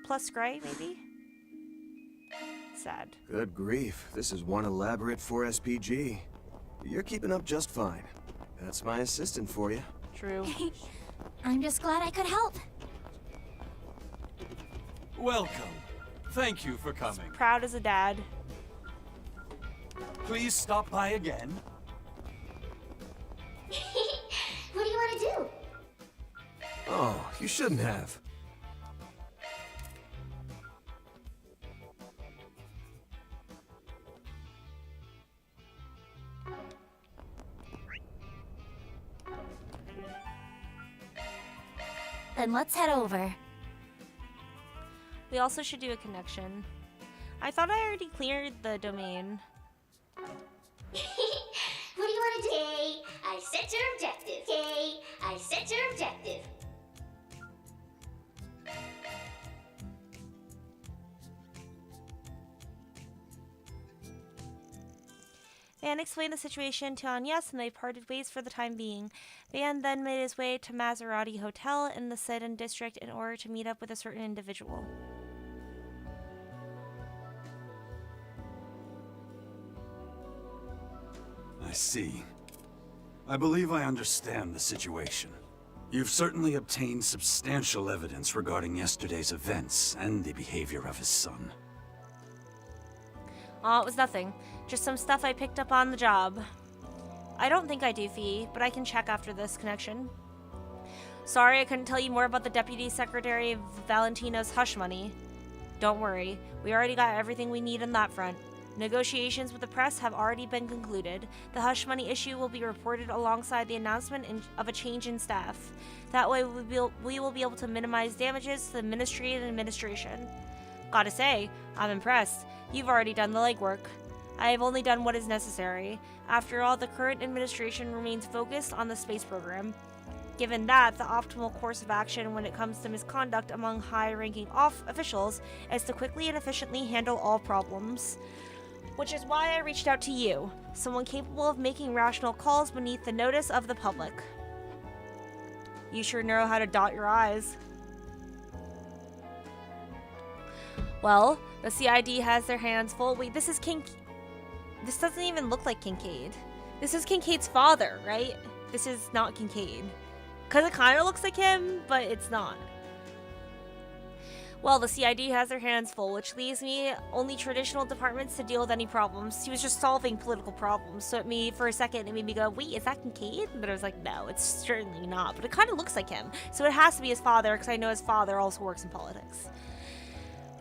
Plus Gray, maybe? Sad. Good grief, this is one elaborate 4SPG. You're keeping up just fine. That's my assistant for you. True. I'm just glad I could help. Welcome. Thank you for coming. Proud as a dad. Please stop by again. What do you want to do? Oh, you shouldn't have. Then let's head over. We also should do a connection. I thought I already cleared the domain. What do you want to do? Okay, I set your objective. Okay, I set your objective. Van explained the situation to Agnes and they parted ways for the time being. Van then made his way to Maserati Hotel in the Sedan district in order to meet up with a certain individual. I see. I believe I understand the situation. You've certainly obtained substantial evidence regarding yesterday's events and the behavior of his son. Oh, it was nothing. Just some stuff I picked up on the job. I don't think I do, Fee, but I can check after this connection. Sorry I couldn't tell you more about the Deputy Secretary of Valentino's hush money. Don't worry, we already got everything we need on that front. Negotiations with the press have already been concluded. The hush money issue will be reported alongside the announcement of a change in staff. That way we will be able to minimize damages to the Ministry and Administration. Gotta say, I'm impressed. You've already done the legwork. I have only done what is necessary. After all, the current administration remains focused on the space program. Given that, the optimal course of action when it comes to misconduct among high-ranking officials is to quickly and efficiently handle all problems. Which is why I reached out to you, someone capable of making rational calls beneath the notice of the public. You sure know how to dot your I's. Well, the CID has their hands full. Wait, this is This doesn't even look like Kincaid. This is Kincaid's father, right? This is not Kincaid. Because it kind of looks like him, but it's not. Well, the CID has their hands full, which leaves me only traditional departments to deal with any problems. He was just solving political problems, so for a second, it made me go, wait, is that Kincaid? But I was like, no, it's certainly not, but it kind of looks like him. So it has to be his father, because I know his father also works in politics.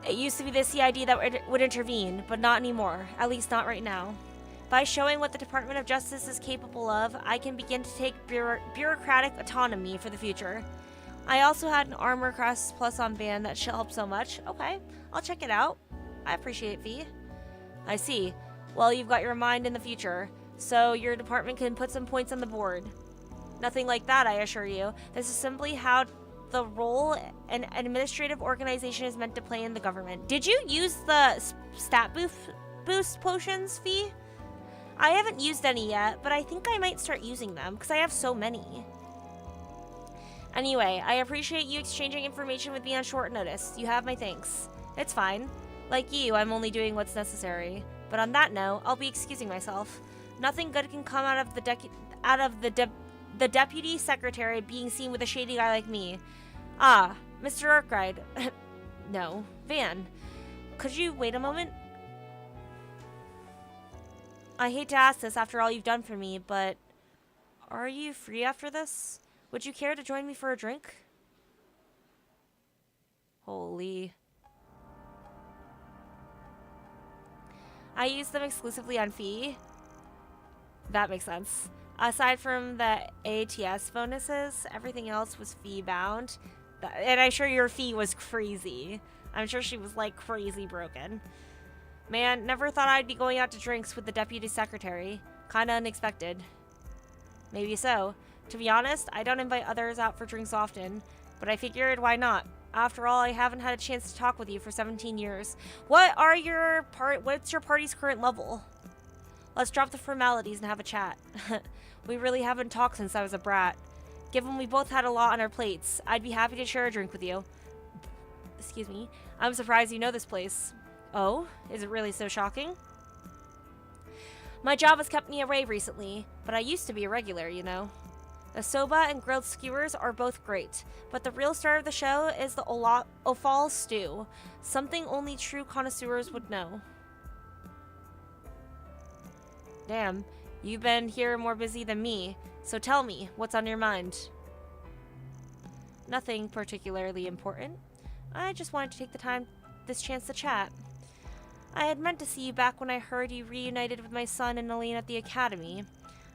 It used to be the CID that would intervene, but not anymore, at least not right now. By showing what the Department of Justice is capable of, I can begin to take bureaucratic autonomy for the future. I also had an Armor Crest Plus on band that helped so much. Okay, I'll check it out. I appreciate V. I see. Well, you've got your mind in the future, so your department can put some points on the board. Nothing like that, I assure you. This is simply how the role an administrative organization is meant to play in the government. Did you use the stat boost potions, V? I haven't used any yet, but I think I might start using them, because I have so many. Anyway, I appreciate you exchanging information with me on short notice. You have my thanks. It's fine. Like you, I'm only doing what's necessary. But on that note, I'll be excusing myself. Nothing good can come out of the deputy secretary being seen with a shady guy like me. Ah, Mr. Arkwright. No, Van. Could you wait a moment? I hate to ask this after all you've done for me, but are you free after this? Would you care to join me for a drink? Holy. I use them exclusively on fee. That makes sense. Aside from the ATS bonuses, everything else was fee bound. And I'm sure your fee was crazy. I'm sure she was like crazy broken. Man, never thought I'd be going out to drinks with the deputy secretary. Kinda unexpected. Maybe so. To be honest, I don't invite others out for drinks often, but I figured why not? After all, I haven't had a chance to talk with you for 17 years. What's your party's current level? Let's drop the formalities and have a chat. We really haven't talked since I was a brat. Given we both had a lot on our plates, I'd be happy to share a drink with you. Excuse me. I'm surprised you know this place. Oh? Is it really so shocking? My job has kept me away recently, but I used to be a regular, you know. The soba and grilled skewers are both great, but the real star of the show is the offal stew, something only true connoisseurs would know. Damn, you've been here more busy than me, so tell me, what's on your mind? Nothing particularly important. I just wanted to take this chance to chat. I had meant to see you back when I heard you reunited with my son and Aline at the academy.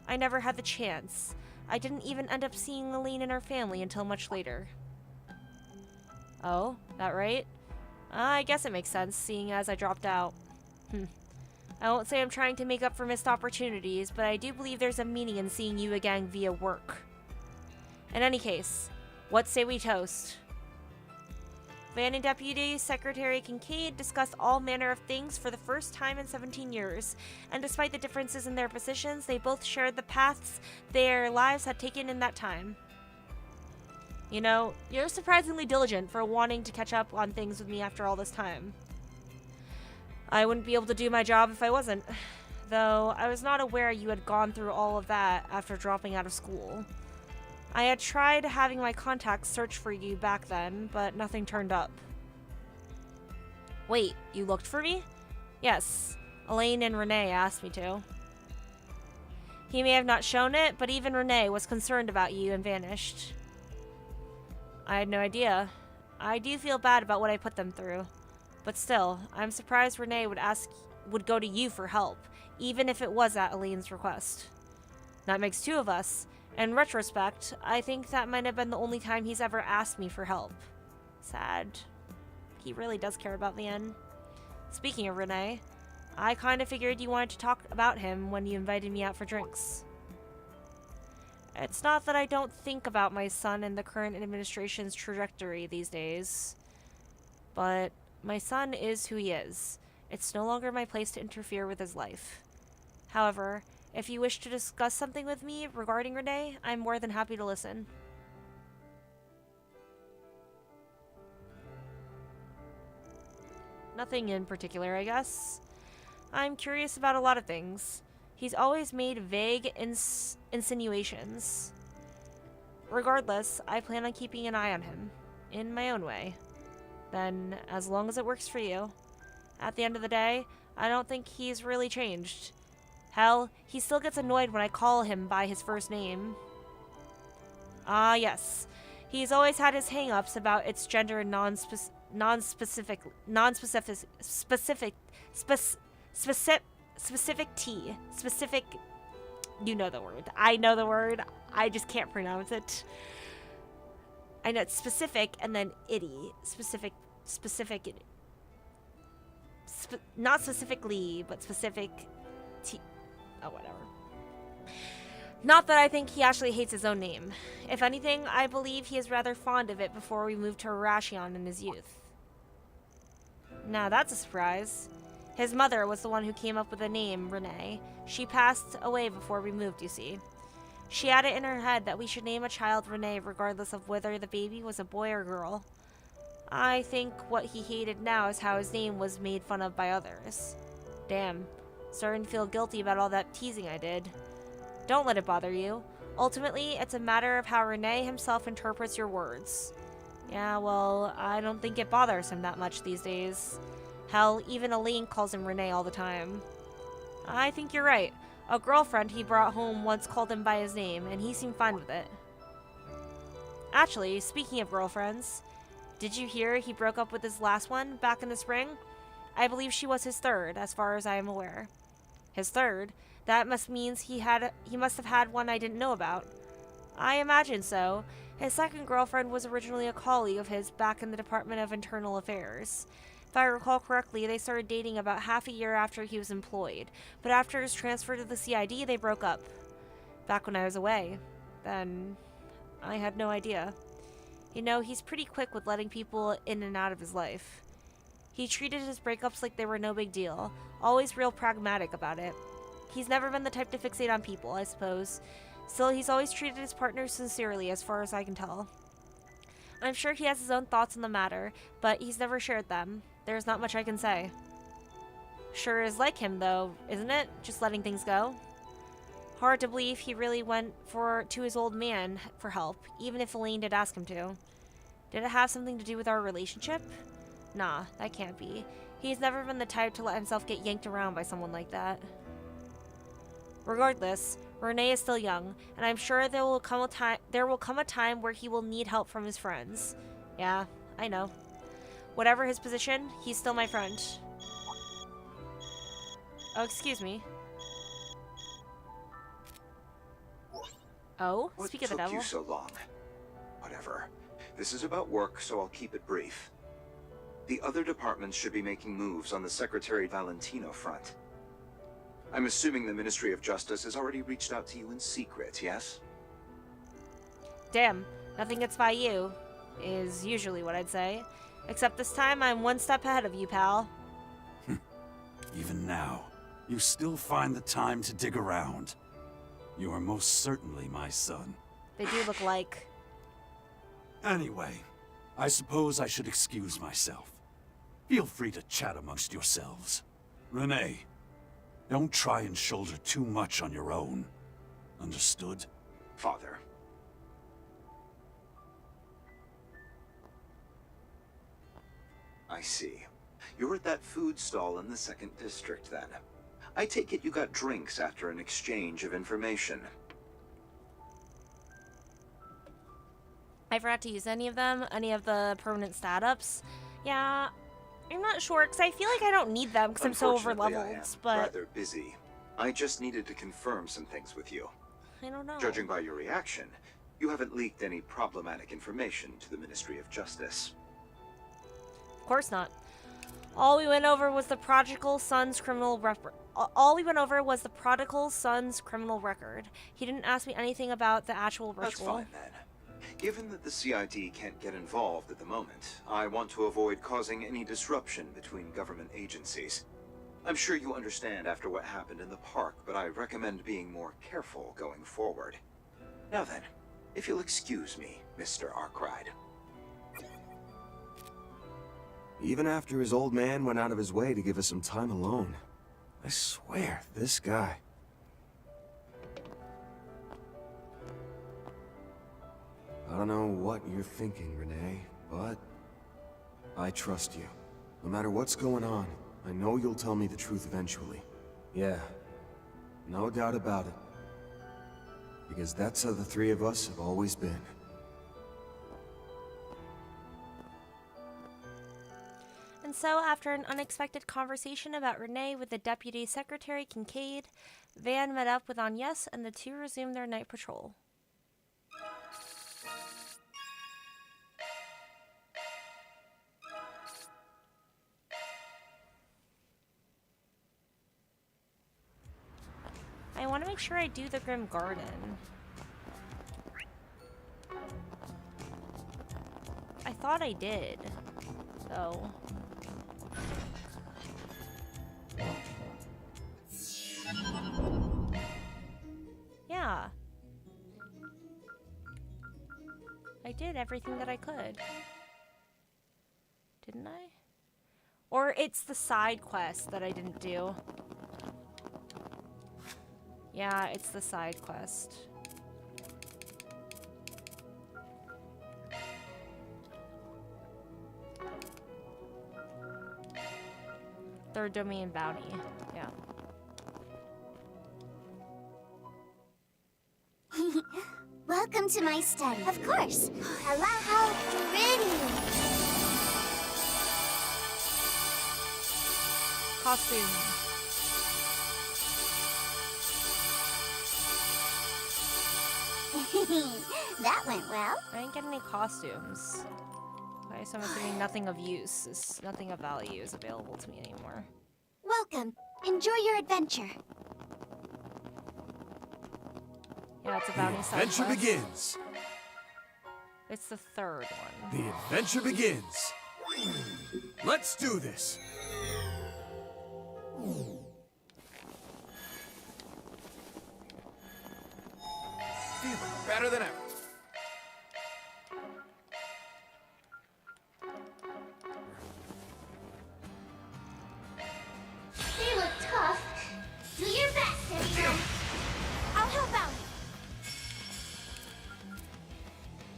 I never had the chance. I didn't even end up seeing Aline and her family until much later. Oh, that right? I guess it makes sense, seeing as I dropped out. I won't say I'm trying to make up for missed opportunities, but I do believe there's a meaning in seeing you again via work. In any case, what say we toast? Van and Deputy Secretary Kincaid discussed all manner of things for the first time in 17 years, and despite the differences in their positions, they both shared the paths their lives had taken in that time. You know, you're surprisingly diligent for wanting to catch up on things with me after all this time. I wouldn't be able to do my job if I wasn't, though I was not aware you had gone through all of that after dropping out of school. I had tried having my contacts search for you back then, but nothing turned up. Wait, you looked for me? Yes, Elaine and Renee asked me to. He may have not shown it, but even Renee was concerned about you and vanished. I had no idea. I do feel bad about what I put them through. But still, I'm surprised Renee would go to you for help, even if it was at Elaine's request. That makes two of us. In retrospect, I think that might have been the only time he's ever asked me for help. Sad. He really does care about Van. Speaking of Renee, I kind of figured you wanted to talk about him when you invited me out for drinks. It's not that I don't think about my son and the current administration's trajectory these days, but my son is who he is. It's no longer my place to interfere with his life. However, if you wish to discuss something with me regarding Renee, I'm more than happy to listen. Nothing in particular, I guess. I'm curious about a lot of things. He's always made vague insinuations. Regardless, I plan on keeping an eye on him, in my own way. then as long as it works for you. At the end of the day, I don't think he's really changed. Hell, he still gets annoyed when I call him by his first name. Ah, yes. He's always had his hang-ups about its gender and specific T. Specific, you know the word. I know the word. I just can't pronounce it. I know it's specific and then itty. Not specifically, but specific T. Oh, whatever. Not that I think he actually hates his own name. If anything, I believe he is rather fond of it before we moved to Arashion in his youth. Now that's a surprise. His mother was the one who came up with the name, Renee. She passed away before we moved, you see. She had it in her head that we should name a child Renee regardless of whether the baby was a boy or girl. I think what he hated now is how his name was made fun of by others. Damn, starting to feel guilty about all that teasing I did. Don't let it bother you. Ultimately, it's a matter of how Renee himself interprets your words. Yeah, well, I don't think it bothers him that much these days. Hell, even Elaine calls him Renee all the time. I think you're right. A girlfriend he brought home once called him by his name, and he seemed fine with it. Actually, speaking of girlfriends, did you hear he broke up with his last one back in the spring? I believe she was his third, as far as I am aware. His third? That means he must have had one I didn't know about. I imagine so. His second girlfriend was originally a colleague of his back in the Department of Internal Affairs. If I recall correctly, they started dating about half a year after he was employed, but after his transfer to the CID, they broke up. Back when I was away. Then, I had no idea. You know, he's pretty quick with letting people in and out of his life. He treated his breakups like they were no big deal, always real pragmatic about it. He's never been the type to fixate on people, I suppose. Still, he's always treated his partners sincerely, as far as I can tell. I'm sure he has his own thoughts on the matter, but he's never shared them. There's not much I can say. Sure is like him, though, isn't it? Just letting things go. Hard to believe he really went to his old man for help, even if Elaine did ask him to. Did it have something to do with our relationship? Nah, that can't be. He's never been the type to let himself get yanked around by someone like that. Regardless, Renee is still young, and I'm sure there will come a time where he will need help from his friends. Yeah, I know. Whatever his position, he's still my friend. Oh, excuse me. Oh, speak of the devil. What took you so long? Whatever. This is about work, so I'll keep it brief. The other departments should be making moves on the Secretary Valentino front. I'm assuming the Ministry of Justice has already reached out to you in secret, yes? Damn, nothing gets by you, is usually what I'd say. Except this time, I'm one step ahead of you, pal. Even now, you still find the time to dig around. You are most certainly my son. They do look like. Anyway, I suppose I should excuse myself. Feel free to chat amongst yourselves. Renee, don't try and shoulder too much on your own. Understood? Father. I see. You're at that food stall in the 2nd District, then. I take it you got drinks after an exchange of information. I forgot to use any of them, any of the permanent stat-ups. Yeah, I'm not sure, because I feel like I don't need them, because I'm so Unfortunately, over-leveled, I am but... rather busy. I just needed to confirm some things with you. I don't know. Judging by your reaction, you haven't leaked any problematic information to the Ministry of Justice. Of course not. All we went over was the prodigal son's criminal record. He didn't ask me anything about the actual ritual. That's fine, then. Given that the CID can't get involved at the moment, I want to avoid causing any disruption between government agencies. I'm sure you understand after what happened in the park, but I recommend being more careful going forward. Now then, if you'll excuse me, Mr. Arkwright. Even after his old man went out of his way to give us some time alone. I swear, this guy. I don't know what you're thinking, Renee, but I trust you. No matter what's going on, I know you'll tell me the truth eventually. Yeah, no doubt about it. Because that's how the three of us have always been. And so, after an unexpected conversation about Renee with the Deputy Secretary Kincaid, Van met up with Agnes and the two resumed their night patrol. I want to make sure I do the Grim Garden. I thought I did, though. Yeah. I did everything that I could. Didn't I? Or it's the side quest that I didn't do. Yeah, it's the side quest. Third domain bounty. Yeah. Welcome to my study. Of course. Hello, how pretty. Costume. That went well. I didn't get any costumes. Okay, so I'm assuming nothing of use, nothing of value is available to me anymore. Welcome. Enjoy your adventure. Yeah, it's a bounty side Adventure quest. begins. It's the third one. The adventure begins. Let's do this. Feeling better than ever. They look tough. Do your best, everyone. I'll help out.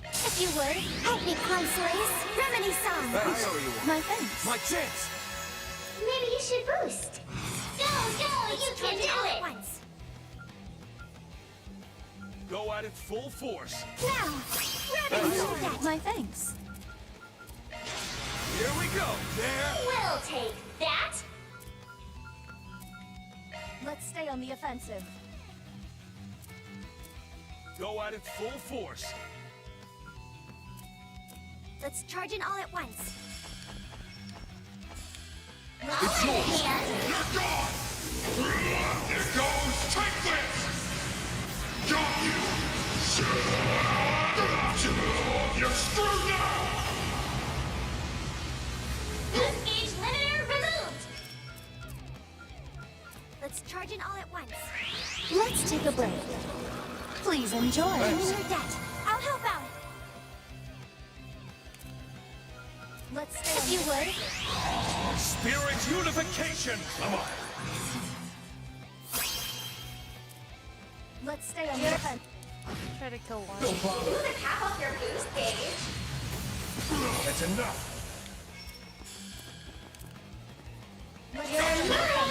If you would, help me, Consoles. Remini-san. My thanks. My chance. Maybe you should boost. Go, you can do it. Once. Go at it full force. Now, Remini-san. My thanks. Here we go. There. We'll take that. Let's stay on the offensive. Go at it full force. Let's charge in all at once. It's yours. You're gone! Here goes, take this! Got you! You're screwed now! Boost gauge limiter removed. Let's charge in all at once. Let's take a break. Please enjoy. Give me your debt. I'll help out. Let's stay. If you would. Spirit unification. Come on. Let's stay on the offense. Try to kill one. Move the cap off your boost gauge. That's enough! You're mine.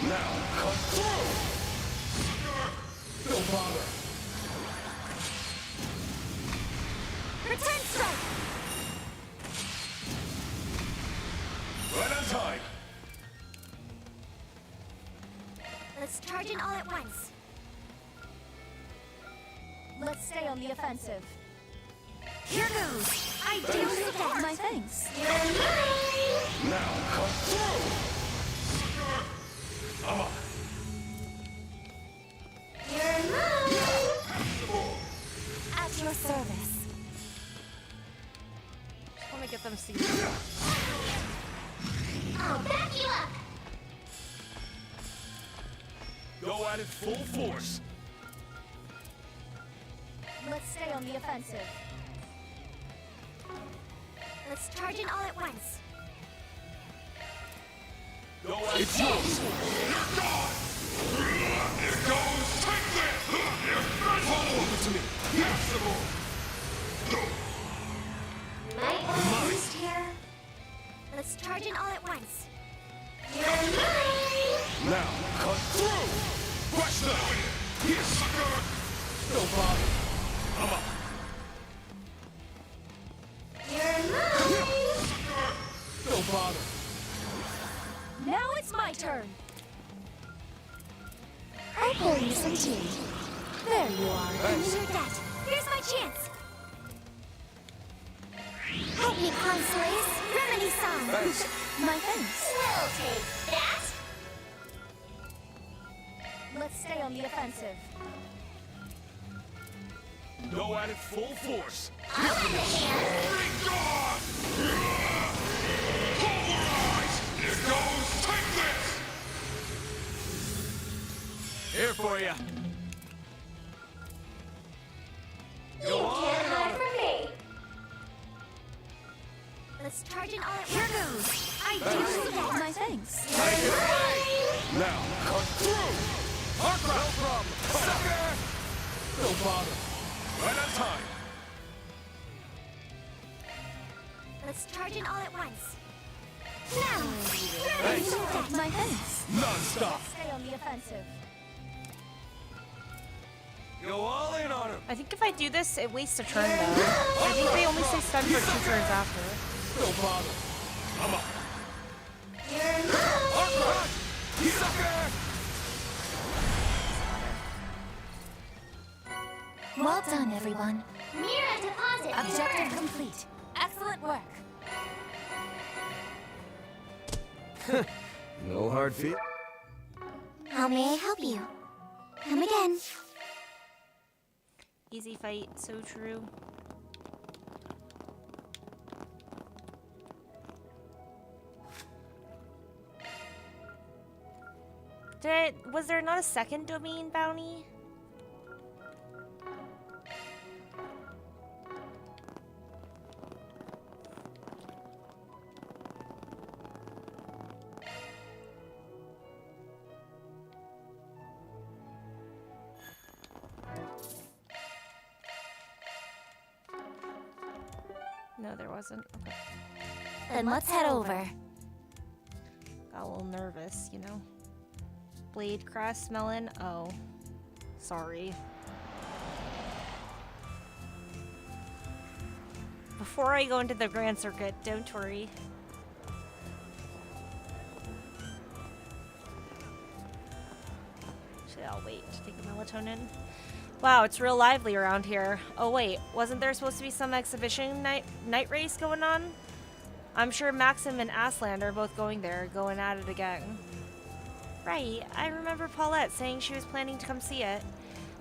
Now, come through! No bother. Return strike. Right on time! Let's charge in all at once. Let's stay on the offensive. Here goes. I do forget my thanks. You're mine. Now, come through! Come on! You're mine. At your service. Just want to get them seated. I'll back you up. Go at it full force. Let's stay on the offensive. Let's charge in all at once. Go at it full force. You're gone! Here goes, take this! Hold it to me! Yes! Might want to boost here. charge in all at once. Now, cut through! Rush them! Here, sucker! Don't bother. Come on. Don't bother. Now it's my turn. I'll pour you some tea. There you are. Thanks. Your debt. Here's my chance. Help me, Consoles. Remedy-san. Thanks. My thanks. We'll take that. Let's stay on the offensive. Go at it full force. I'll lend a hand. Pulverize! Here goes! Take this! Here for you. You can't hide from me. Let's charge in all at once. Here goes. I do that. My thanks. Now, cut through! No problem. Sucker! Don't bother. Right on time. Let's charge in all at once. Now. Thanks. My thanks. Non-stop. Stay on the offensive. Go all in on him. I think if I do this, it wastes a turn though. I think they only stay stunned for 2 turns after. Don't bother. Come on. Sucker! Well done, everyone. Mira deposit. Objective complete. Excellent work. No hard feet. How may I help you? Come again. Easy fight, so true. Was there not a second domain bounty? No, there wasn't. Okay. Then let's head over. Got a little nervous, you know. Blade crest melon. Oh, sorry. Before I go into the Grand Circuit, don't worry. Actually, I'll wait to take the melatonin. Wow, it's real lively around here. Oh wait, wasn't there supposed to be some exhibition night race going on? I'm sure Maxim and Aslan are both going there, going at it again. Right, I remember Paulette saying she was planning to come see it.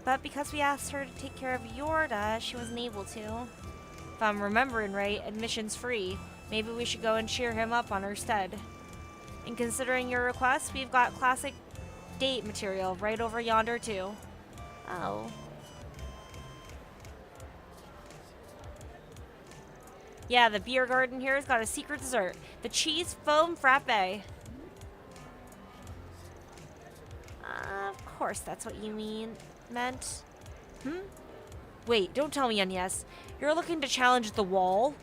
But because we asked her to take care of Yorda, she wasn't able to. If I'm remembering right, admission's free. Maybe we should go and cheer him up on her stead. And considering your request, we've got classic date material right over yonder too. Oh. Yeah, the beer garden here has got a secret dessert. The cheese foam frappe. Of course that's what you meant. Wait, don't tell me yes. You're looking to challenge the wall?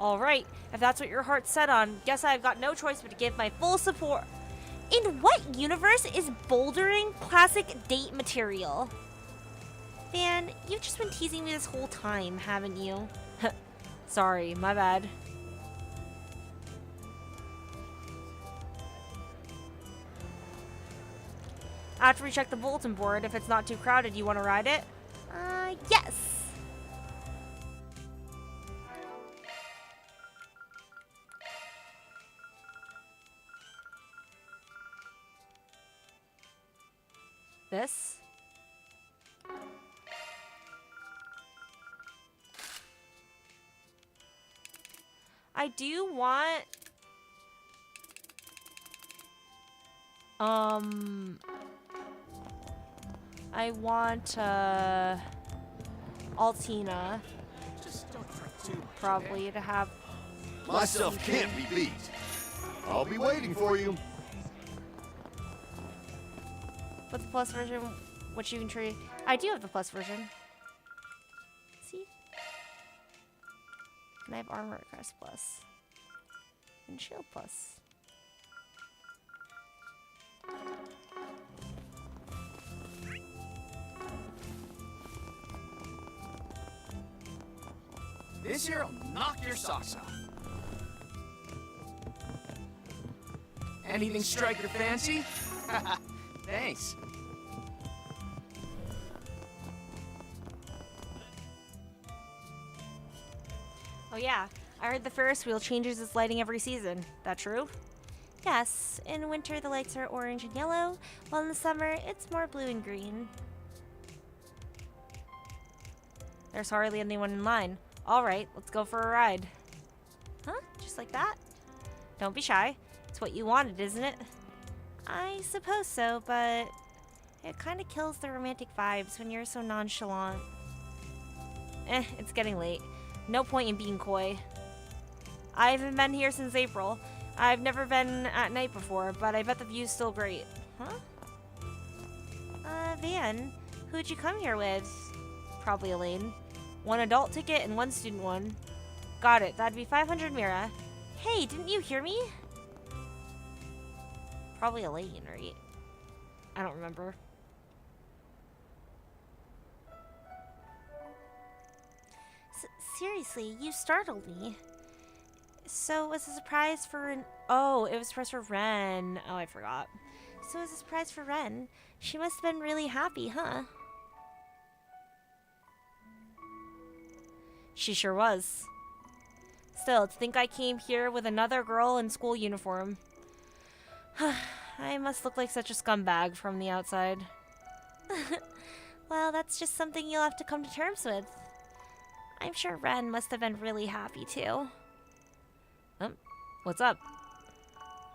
Alright, if that's what your heart's set on, guess I've got no choice but to give my full support. In what universe is bouldering classic date material? Van, you've just been teasing me this whole time, haven't you? Sorry, my bad. After we check the bulletin board, if it's not too crowded, you want to ride it? Yes! This? I do want... I want, Altina. Just don't drink too much. Probably to have... Myself can't be beat. I'll be waiting for you. What's the plus version? What you can trade? I do have the plus version. See? Can I have armor crest plus? And shield plus. This here'll knock your socks off. Anything strike your fancy? Thanks. Oh yeah, I heard the Ferris wheel changes its lighting every season. That true? Yes, in winter the lights are orange and yellow, while in the summer it's more blue and green. There's hardly anyone in line. Alright, let's go for a ride. Huh? Just like that? Don't be shy. It's what you wanted, isn't it? I suppose so, but it kind of kills the romantic vibes when you're so nonchalant. It's getting late. No point in being coy. I haven't been here since April. I've never been at night before, but I bet the view's still great. Huh? Van, who'd you come here with? Probably Elaine. 1 adult ticket and 1 student one. Got it. That'd be 500 Mira. Hey, didn't you hear me? Probably Elaine, right? I don't remember. Seriously, you startled me. So it was a surprise for Oh, it was a surprise for Ren. Oh, I forgot. So it was a surprise for Ren. She must have been really happy, huh? She sure was. Still, to think I came here with another girl in school uniform. I must look like such a scumbag from the outside. Well, that's just something you'll have to come to terms with. I'm sure Ren must have been really happy too. What's up?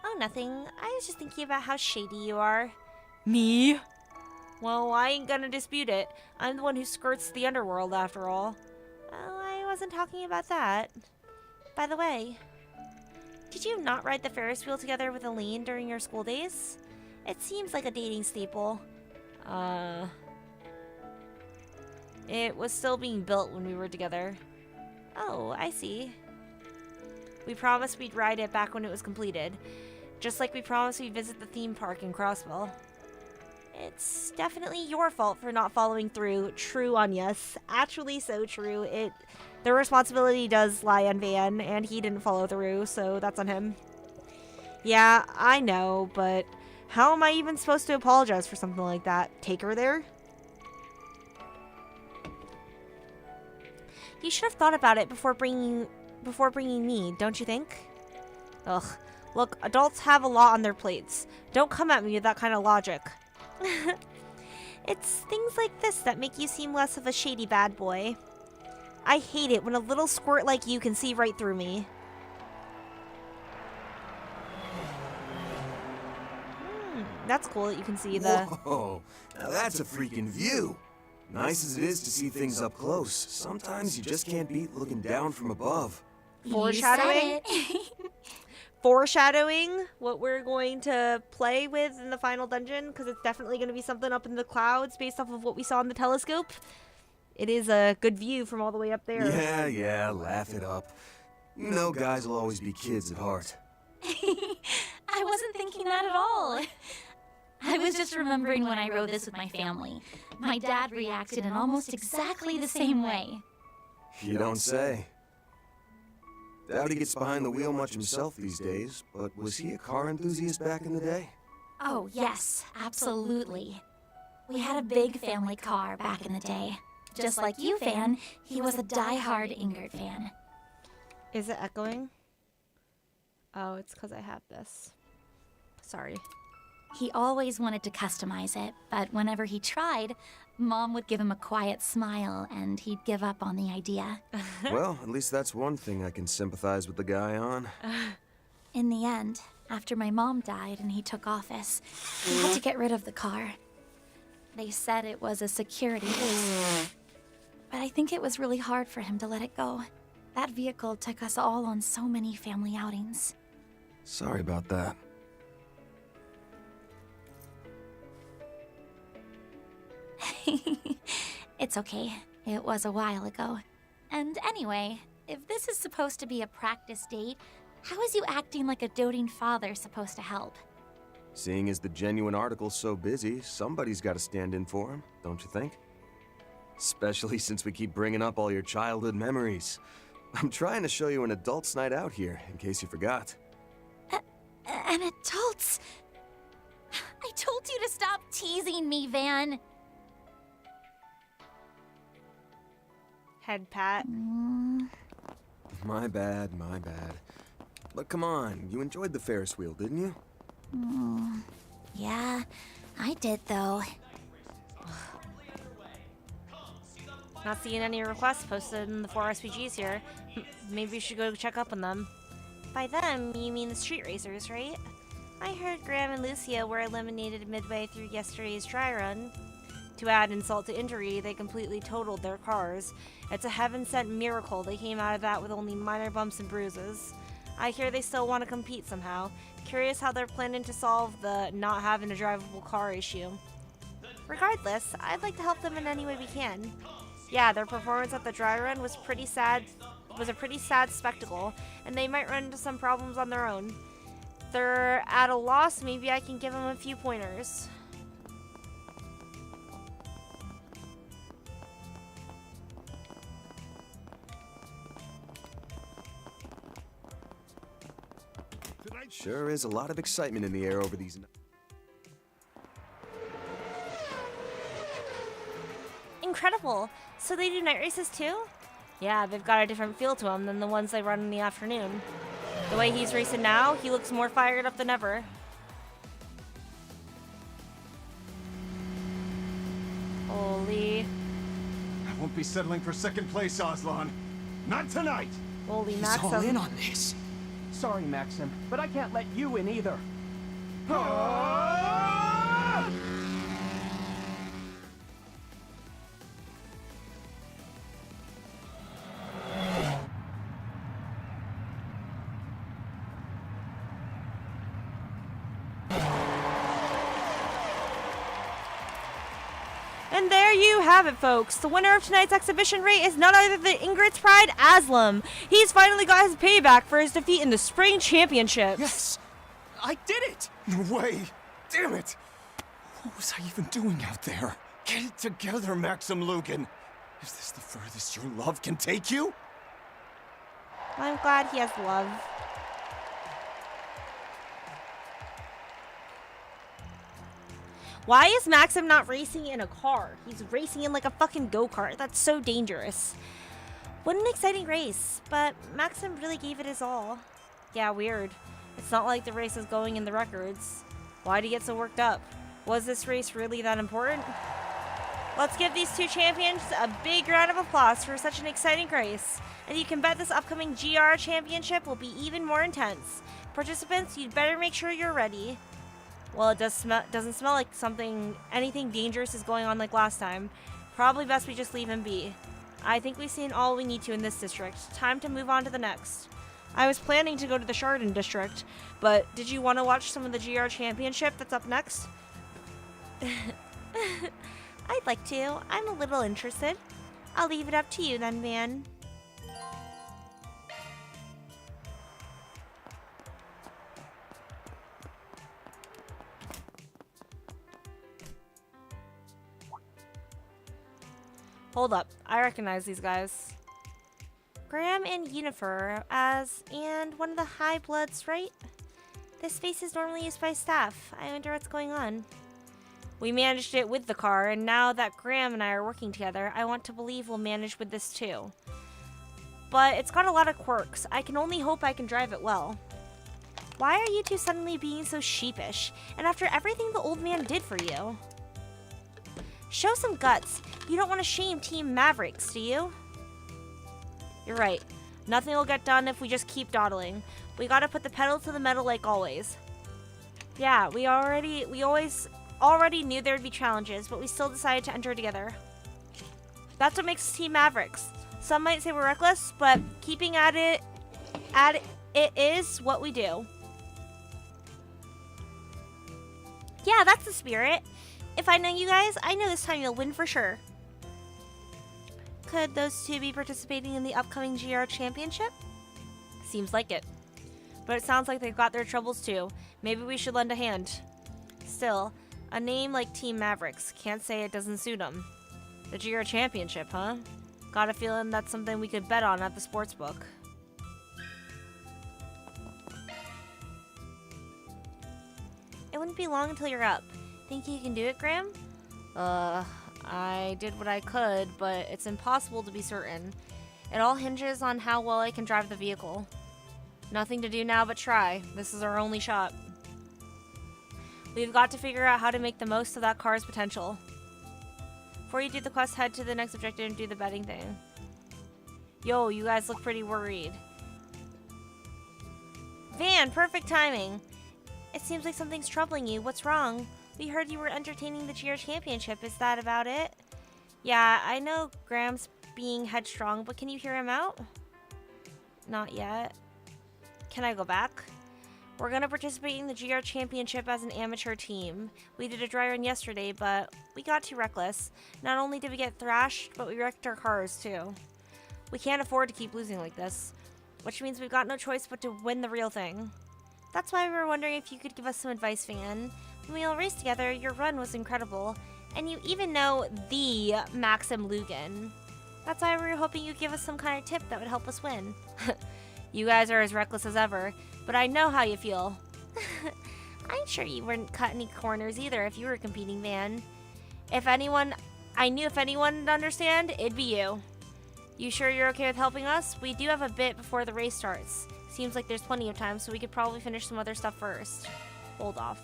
Oh, nothing. I was just thinking about how shady you are. Me? Well, I ain't gonna dispute it. I'm the one who skirts the underworld after all. Oh, I wasn't talking about that. By the way, did you not ride the Ferris wheel together with Elaine during your school days? It seems like a dating staple. It was still being built when we were together. Oh, I see. We promised we'd ride it back when it was completed. Just like we promised we'd visit the theme park in Crossville. It's definitely your fault for not following through. True, Anyas. Actually so true. The responsibility does lie on Van, and he didn't follow through, so that's on him. Yeah, I know, but how am I even supposed to apologize for something like that? Take her there? You should have thought about it before bringing me, don't you think? Ugh. Look, adults have a lot on their plates. Don't come at me with that kind of logic. It's things like this that make you seem less of a shady bad boy. I hate it when a little squirt like you can see right through me. That's cool that you can see the... Whoa, now that's a freaking view. Nice as it is to see things up close, sometimes you just can't beat looking down from above. Foreshadowing? Foreshadowing what we're going to play with in the final dungeon, because it's definitely going to be something up in the clouds based off of what we saw in the telescope. It is a good view from all the way up there. Yeah, laugh it up. You know guys will always be kids at heart. I wasn't thinking that at all. I was just remembering when I rode this with my family. My dad reacted in almost exactly the same way. You don't say. Doubt he gets behind the wheel much himself these days, but was he a car enthusiast back in the day? Oh, yes, absolutely. We had a big family car back in the day. Just like you, Fan, he was a die-hard Ingrid fan. Is it echoing? Oh, it's because I have this. Sorry. He always wanted to customize it, but whenever he tried, Mom would give him a quiet smile and he'd give up on the idea. Well, at least that's one thing I can sympathize with the guy on. In the end, after my mom died and he took office, he had to get rid of the car. They said it was a security risk. But I think it was really hard for him to let it go. That vehicle took us all on so many family outings. Sorry about that. It's okay. It was a while ago. And anyway, if this is supposed to be a practice date, how is you acting like a doting father supposed to help? Seeing as the genuine article's so busy, somebody's got to stand in for him, don't you think? Especially since we keep bringing up all your childhood memories. I'm trying to show you an adult's night out here, in case you forgot. An adult's? I told you to stop teasing me, Van. Head pat. My bad, my bad. But come on, you enjoyed the Ferris wheel, didn't you? Yeah, I did though. Not seeing any requests posted in the 4 SPGs here. Maybe you should go check up on them. By them, you mean the street racers, right? I heard Graham and Lucia were eliminated midway through yesterday's dry run. To add insult to injury, they completely totaled their cars. It's a heaven-sent miracle they came out of that with only minor bumps and bruises. I hear they still want to compete somehow. Curious how they're planning to solve the not having a drivable car issue. Regardless, I'd like to help them in any way we can. Yeah, their performance at the dry run was a pretty sad spectacle, and they might run into some problems on their own. If they're at a loss, maybe I can give them a few pointers. Sure is a lot of excitement in the air over these... Incredible! So they do night races too? Yeah, they've got a different feel to them than the ones they run in the afternoon. The way he's racing now, he looks more fired up than ever. Holy... I won't be settling for second place, Aslan. Not tonight! Holy He's Maxim. all in on this. Sorry, Maxim, but I can't let you in either. And there you have it, folks. The winner of tonight's exhibition race is none other than Ingrid's pride, Aslam. He's finally got his payback for his defeat in the Spring Championships. Yes! I did it! No way! Damn it! What was I even doing out there? Get it together, Maxim Lugan. Is this the furthest your love can take you? I'm glad he has love. Why is Maxim not racing in a car? He's racing in like a fucking go-kart. That's so dangerous. What an exciting race, but Maxim really gave it his all. Yeah, weird. It's not like the race is going in the records. Why'd he get so worked up? Was this race really that important? Let's give these two champions a big round of applause for such an exciting race. And you can bet this upcoming GR championship will be even more intense. Participants, you'd better make sure you're ready. Well, it doesn't smell like anything dangerous is going on like last time. Probably best we just leave him be. I think we've seen all we need to in this district. Time to move on to the next. I was planning to go to the Chardon district, but did you want to watch some of the GR championship that's up next? I'd like to. I'm a little interested. I'll leave it up to you then, man. Hold up, I recognize these guys. Graham and Yennefer and one of the High Bloods, right? This space is normally used by staff. I wonder what's going on. We managed it with the car, and now that Graham and I are working together, I want to believe we'll manage with this too. But it's got a lot of quirks. I can only hope I can drive it well. Why are you two suddenly being so sheepish? And after everything the old man did for you? Show some guts. You don't want to shame Team Mavericks, do you? You're right. Nothing will get done if we just keep dawdling. We gotta put the pedal to the metal like always. Yeah, we already knew there'd be challenges, but we still decided to enter together. That's what makes us Team Mavericks. Some might say we're reckless, but keeping at it is what we do. Yeah, that's the spirit. If I know you guys, I know this time you'll win for sure. Could those two be participating in the upcoming GR Championship? Seems like it. But it sounds like they've got their troubles too. Maybe we should lend a hand. Still, a name like Team Mavericks, can't say it doesn't suit them. The GR Championship, huh? Got a feeling that's something we could bet on at the sportsbook. It wouldn't be long until you're up. Think you can do it, Graham? I did what I could, but it's impossible to be certain. It all hinges on how well I can drive the vehicle. Nothing to do now but try. This is our only shot. We've got to figure out how to make the most of that car's potential. Before you do the quest, head to the next objective and do the betting thing. Yo, you guys look pretty worried. Van, perfect timing. It seems like something's troubling you. What's wrong? We heard you were entertaining the GR Championship. Is that about it? Yeah, I know Graham's being headstrong, but can you hear him out? Not yet. Can I go back? We're gonna participate in the GR Championship as an amateur team. We did a dry run yesterday, but we got too reckless. Not only did we get thrashed, but we wrecked our cars too. We can't afford to keep losing like this, which means we've got no choice but to win the real thing. That's why we were wondering if you could give us some advice, Van. When we all raced together, your run was incredible, and you even know the Maxim Lugan. That's why we were hoping you'd give us some kind of tip that would help us win. You guys are as reckless as ever, but I know how you feel. I'm sure you wouldn't cut any corners either if you were competing, Van. I knew if anyone would understand, it'd be you. You sure you're okay with helping us? We do have a bit before the race starts. Seems like there's plenty of time, so we could probably finish some other stuff first. Hold off.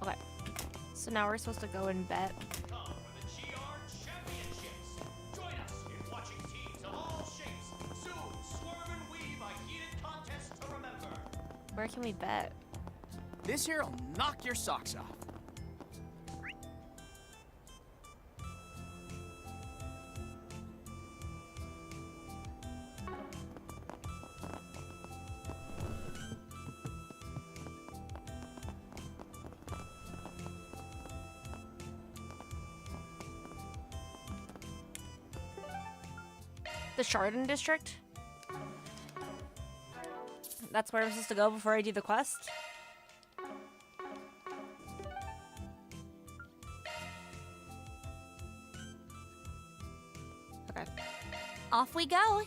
Okay. So now we're supposed to go and bet. Where can we bet? This here'll knock your socks off. The Chardon District? That's where I'm supposed to go before I do the quest? Okay. Off we go.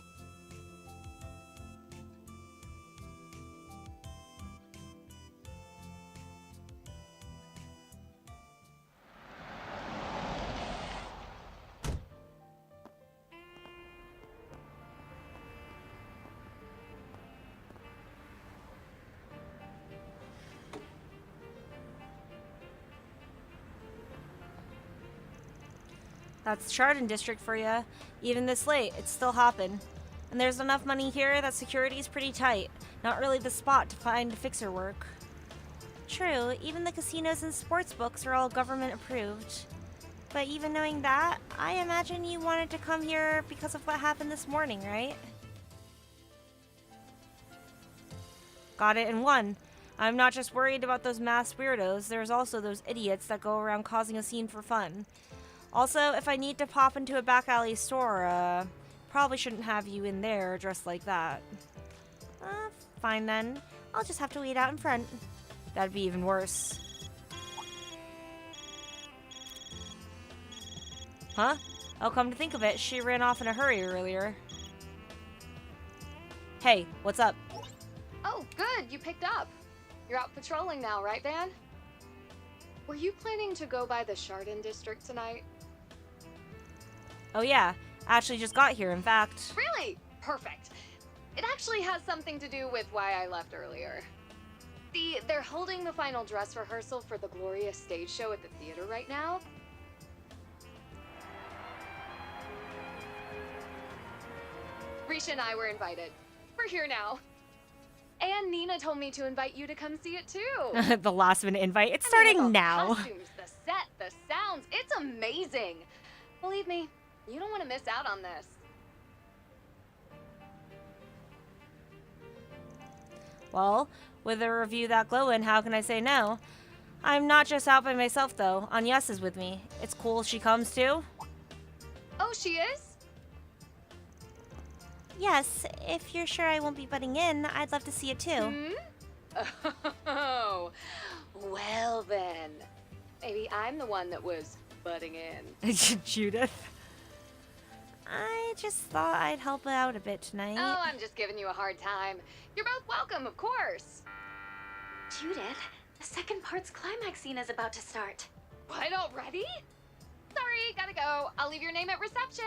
That's Chardon District for ya. Even this late, it's still hopping. And there's enough money here that security's pretty tight. Not really the spot to find fixer work. True, even the casinos and sports books are all government approved. But even knowing that, I imagine you wanted to come here because of what happened this morning, right? Got it in one. I'm not just worried about those masked weirdos, there's also those idiots that go around causing a scene for fun. Also, if I need to pop into a back alley store, probably shouldn't have you in there dressed like that. Fine then. I'll just have to wait out in front. That'd be even worse. Huh? Oh, come to think of it, she ran off in a hurry earlier. Hey, what's up? Oh, good, you picked up. You're out patrolling now, right, Van? Were you planning to go by the Chardon District tonight? Oh yeah, actually just got here, in fact. Really? Perfect. It actually has something to do with why I left earlier. See, they're holding the final dress rehearsal for the Gloria stage show at the theater right now. Risha and I were invited. We're here now. And Nina told me to invite you to come see it too. The last minute invite. It's starting now. The costumes, the set, the sounds. It's amazing. Believe me, you don't want to miss out on this. Well, with a review that glowing, how can I say no? I'm not just out by myself, though. Agnes is with me. It's cool she comes, too. Oh, she is? Yes, if you're sure I won't be butting in, I'd love to see it, too. Oh, well then. Maybe I'm the one that was butting in. Judith. I just thought I'd help out a bit tonight. Oh, I'm just giving you a hard time. You're both welcome, of course. Judith, the second part's climax scene is about to start. What, already? Sorry, gotta go. I'll leave your name at reception.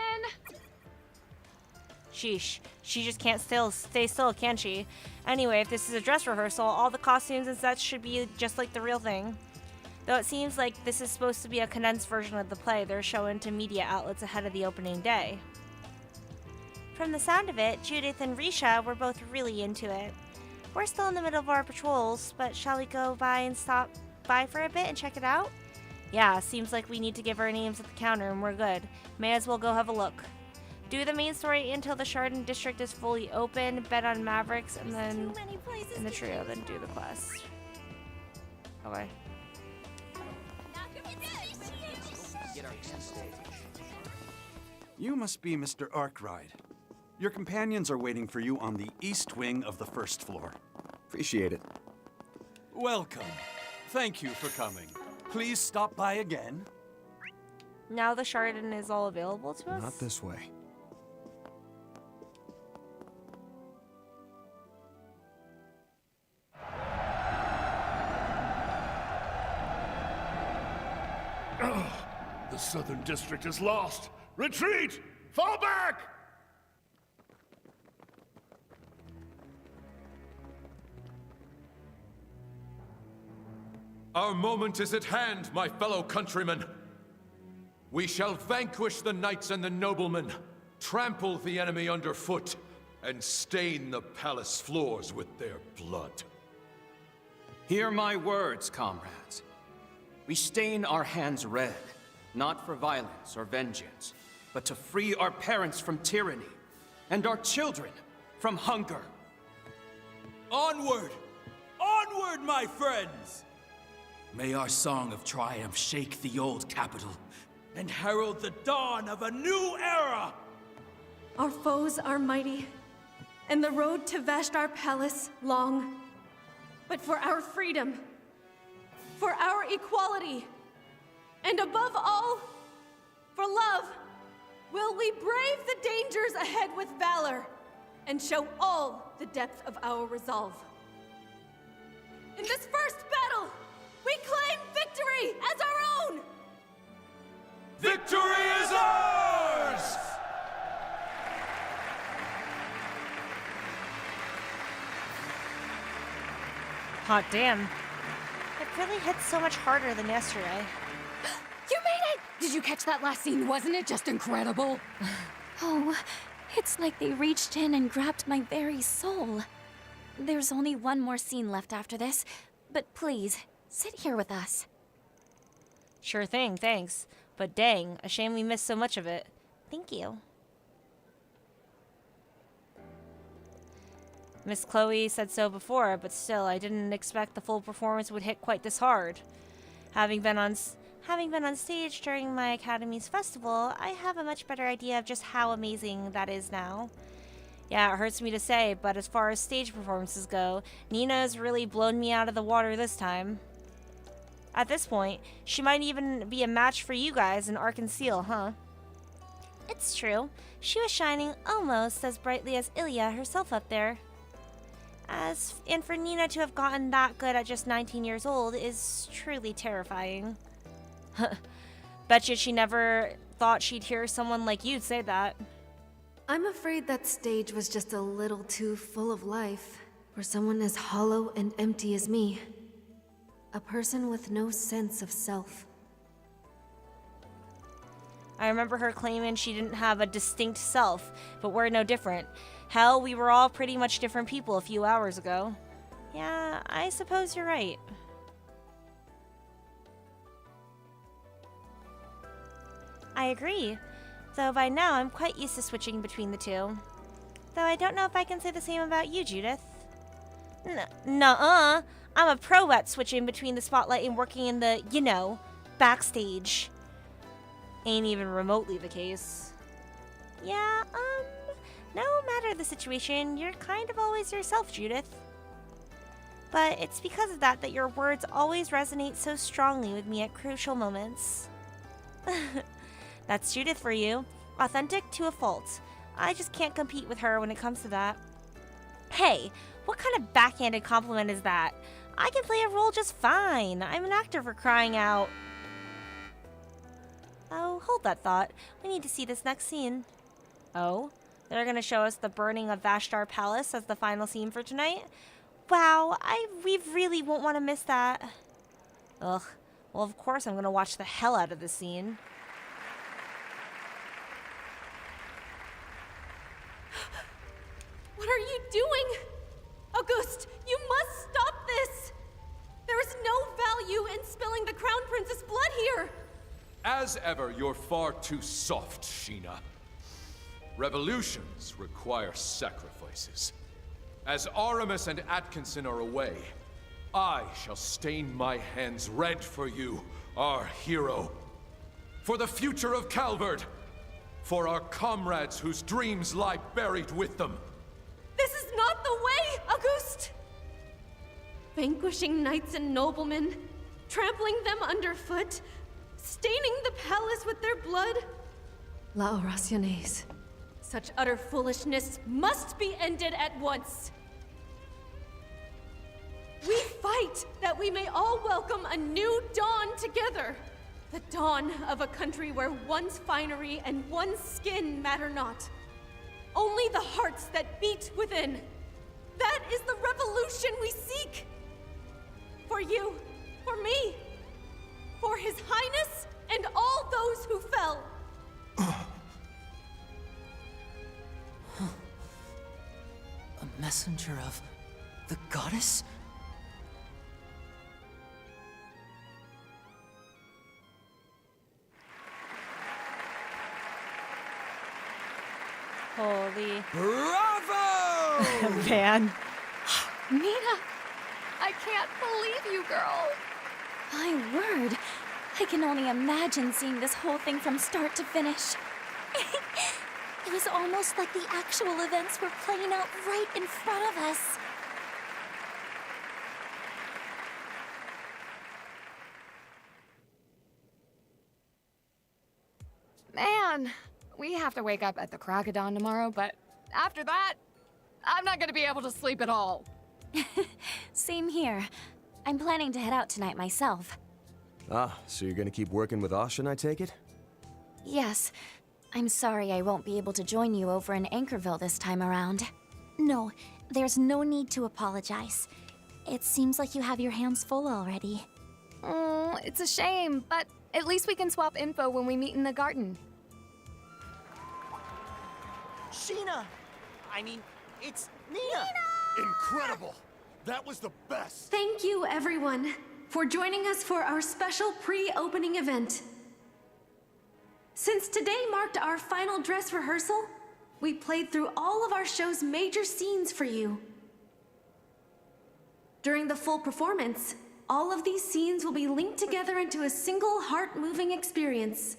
Sheesh. She just can't stay still, can she? Anyway, if this is a dress rehearsal, all the costumes and such should be just like the real thing. Though it seems like this is supposed to be a condensed version of the play they're showing to media outlets ahead of the opening day. From the sound of it, Judith and Risha were both really into it. We're still in the middle of our patrols, but shall we go by and stop by for a bit and check it out? Yeah, seems like we need to give our names at the counter and we're good. May as well go have a look. Do the main story until the Chardon district is fully open, bet on Mavericks, and then in the trio, then do the quest. Okay. You must be Mr. Arkwright. Your companions are waiting for you on the east wing of the first floor. Appreciate it. Welcome. Thank you for coming. Please stop by again. Now the Chardon is all available to us? Not this way. The Southern District is lost. Retreat! Fall back! Our moment is at hand, my fellow countrymen. We shall vanquish the knights and the noblemen, trample the enemy underfoot, and stain the palace floors with their blood. Hear my words, comrades. We stain our hands red, not for violence or vengeance, but to free our parents from tyranny, and our children from hunger. Onward! Onward, my friends! May our song of triumph shake the old capital and herald the dawn of a new era! Our foes are mighty, and the road to Vashtar Palace long. But for our freedom, for our equality, and above all, for love, will we brave the dangers ahead with valor and show all the depth of our resolve. In this first battle, we claim victory as our own! Victory is ours! Hot damn. It really hits so much harder than yesterday. You made it! Did you catch that last scene? Wasn't it just incredible? Oh, it's like they reached in and grabbed my very soul. There's only one more scene left after this, but please, sit here with us. Sure thing, thanks. But dang, a shame we missed so much of it. Thank you. Miss Chloe said so before, but still, I didn't expect the full performance would hit quite this hard. Having been on stage during my academy's festival, I have a much better idea of just how amazing that is now. Yeah, it hurts me to say, but as far as stage performances go, Nina's really blown me out of the water this time. At this point, she might even be a match for you guys in Ark and Seal, huh? It's true. She was shining almost as brightly as Ilya herself up there. And for Nina to have gotten that good at just 19 years old is truly terrifying. Betcha she never thought she'd hear someone like you say that. I'm afraid that stage was just a little too full of life for someone as hollow and empty as me. A person with no sense of self. I remember her claiming she didn't have a distinct self, but we're no different. Hell, we were all pretty much different people a few hours ago. Yeah, I suppose you're right. I agree, though by now I'm quite used to switching between the two. Though I don't know if I can say the same about you, Judith. Nuh-uh. I'm a pro at switching between the spotlight and working in the, backstage. Ain't even remotely the case. Yeah, no matter the situation, you're kind of always yourself, Judith. But it's because of that your words always resonate so strongly with me at crucial moments. That's Judith for you. Authentic to a fault. I just can't compete with her when it comes to that. Hey, what kind of backhanded compliment is that? I can play a role just fine. I'm an actor, for crying out. Oh, hold that thought. We need to see this next scene. Oh? They're gonna show us the burning of Vashtar Palace as the final scene for tonight? Wow, we really won't want to miss that. Ugh. Well, of course I'm gonna watch the hell out of this scene. What are you doing? Auguste, you must stop this! There is no value in spilling the Crown Prince's blood here! As ever, you're far too soft, Sheena. Revolutions require sacrifices. As Aramis and Atkinson are away, I shall stain my hands red for you, our hero. For the future of Calvard. For our comrades whose dreams lie buried with them. This is not the way, Auguste! Vanquishing knights and noblemen, trampling them underfoot, staining the palace with their blood. La Oraciones. Such utter foolishness must be ended at once. We fight that we may all welcome a new dawn together. The dawn of a country where one's finery and one's skin matter not. Only the hearts that beat within. That is the revolution we seek. For you, for me, for His Highness and all those who fell. A messenger of the goddess? Holy. Bravo! Man. Nina! I can't believe you, girl! My word. I can only imagine seeing this whole thing from start to finish. It was almost like the actual events were playing out right in front of us. Man, we have to wake up at the crack of dawn tomorrow, but after that, I'm not gonna be able to sleep at all. Same here. I'm planning to head out tonight myself. Ah, so you're gonna keep working with Ashen, I take it? Yes. I'm sorry I won't be able to join you over in Anchorville this time around. No, there's no need to apologize. It seems like you have your hands full already. Oh, it's a shame, but at least we can swap info when we meet in the garden. Sheena! I mean, it's Nina! Incredible! That was the best! Thank you, everyone, for joining us for our special pre-opening event. Since today marked our final dress rehearsal, we played through all of our show's major scenes for you. During the full performance, all of these scenes will be linked together into a single heart-moving experience.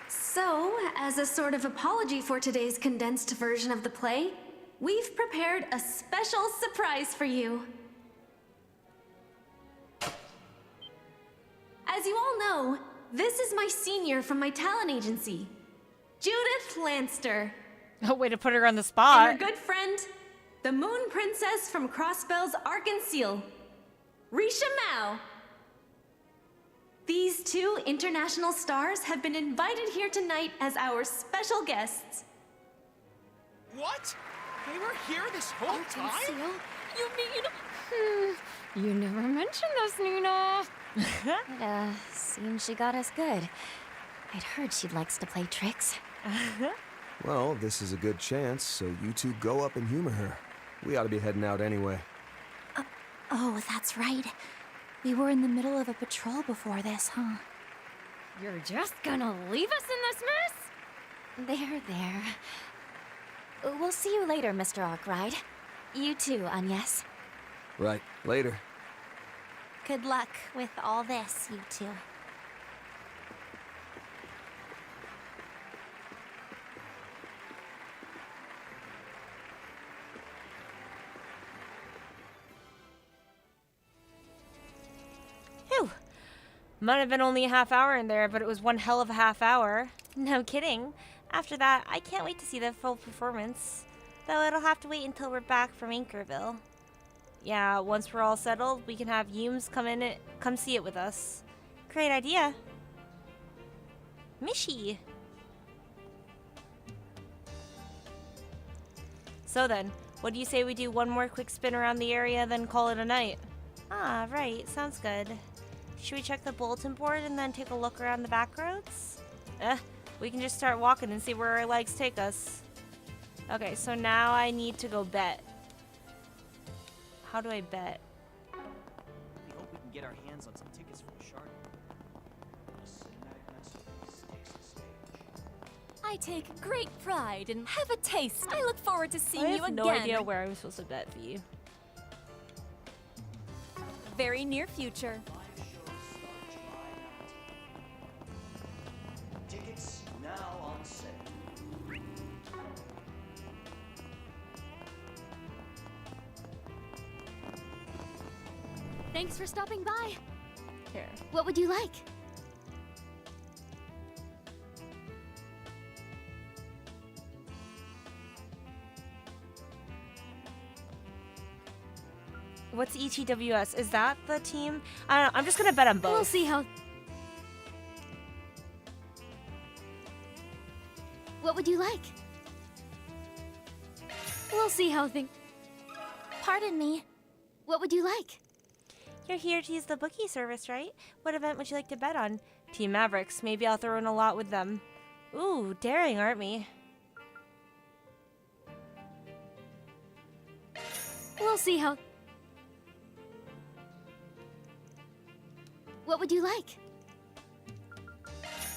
So, as a sort of apology for today's condensed version of the play, we've prepared a special surprise for you. As you all know, this is my senior from my talent agency, Judith Lanster. Oh, way to put her on the spot. And her good friend, the Moon Princess from Crossbell's Arc-and-Seal, Risha Mao. These two international stars have been invited here tonight as our special guests. What? They were here this whole time? Arc-and-Seal? You mean... You never mentioned us, Nina. It, seems she got us good. I'd heard she likes to play tricks. Well, this is a good chance, so you two go up and humor her. We ought to be heading out anyway. Oh, that's right. We were in the middle of a patrol before this, huh? You're just gonna leave us in this mess? There. We'll see you later, Mr. Arkwright. You too, Agnes. Right, later. Good luck with all this, you two. Phew. Might have been only a half hour in there, but it was one hell of a half hour. No kidding. After that, I can't wait to see the full performance. Though it'll have to wait until we're back from Anchorville. Yeah, once we're all settled, we can have Yumes come see it with us. Great idea. Mishi. So then, what do you say we do one more quick spin around the area, then call it a night? Ah, right. Sounds good. Should we check the bulletin board and then take a look around the back roads? We can just start walking and see where our legs take us. Okay, so now I need to go bet. How do I bet? We hope we can get our hands on some tickets for the Shard. I take great pride in have a taste. I look forward to seeing I you have again. no idea where I'm supposed to bet for you. Very near future. Tickets now on sale. Thanks for stopping by. Here. What would you like? What's ETWS? Is that the team? I don't know. I'm just gonna bet on both. We'll see how... What would you like? We'll see how things... Pardon me. What would you like? You're here to use the bookie service, right? What event would you like to bet on? Team Mavericks. Maybe I'll throw in a lot with them. Ooh, daring, aren't we? We'll see how... What would you like?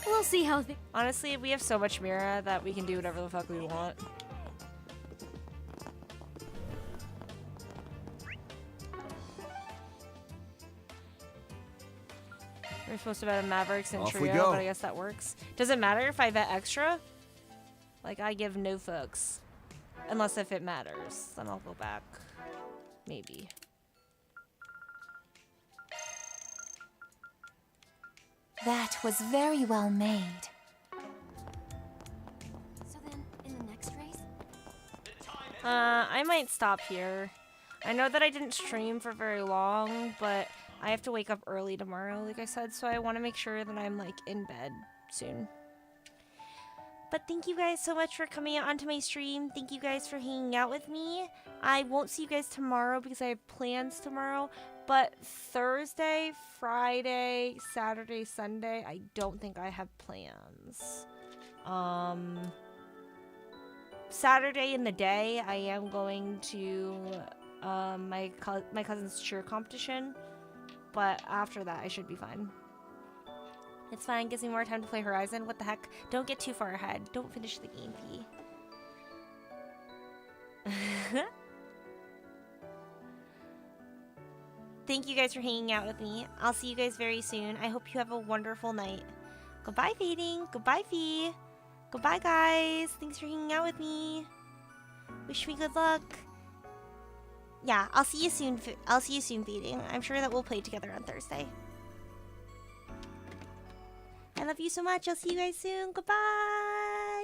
We'll see how things... Honestly, we have so much Mira that we can do whatever the fuck we want. We're supposed to bet on Mavericks and Off we Trio, go. but I guess that works. Does it matter if I bet extra? Like, I give no fucks. Unless if it matters. Then I'll go back. Maybe. That was very well made. So then, in the next race? I might stop here. I know that I didn't stream for very long, but I have to wake up early tomorrow, like I said, so I want to make sure that I'm, like, in bed soon. But thank you guys so much for coming out onto my stream. Thank you guys for hanging out with me. I won't see you guys tomorrow because I have plans tomorrow. But Thursday, Friday, Saturday, Sunday, I don't think I have plans. Saturday in the day, I am going to my cousin's cheer competition. But after that, I should be fine. It's fine, gives me more time to play Horizon. What the heck? Don't get too far ahead. Don't finish the game, P. Thank you guys for hanging out with me. I'll see you guys very soon. I hope you have a wonderful night. Goodbye, Fading. Goodbye, Fee. Goodbye, guys. Thanks for hanging out with me. Wish me good luck. Yeah, I'll see you soon. I'll see you soon, Fading. I'm sure that we'll play together on Thursday. I love you so much. I'll see you guys soon. Goodbye.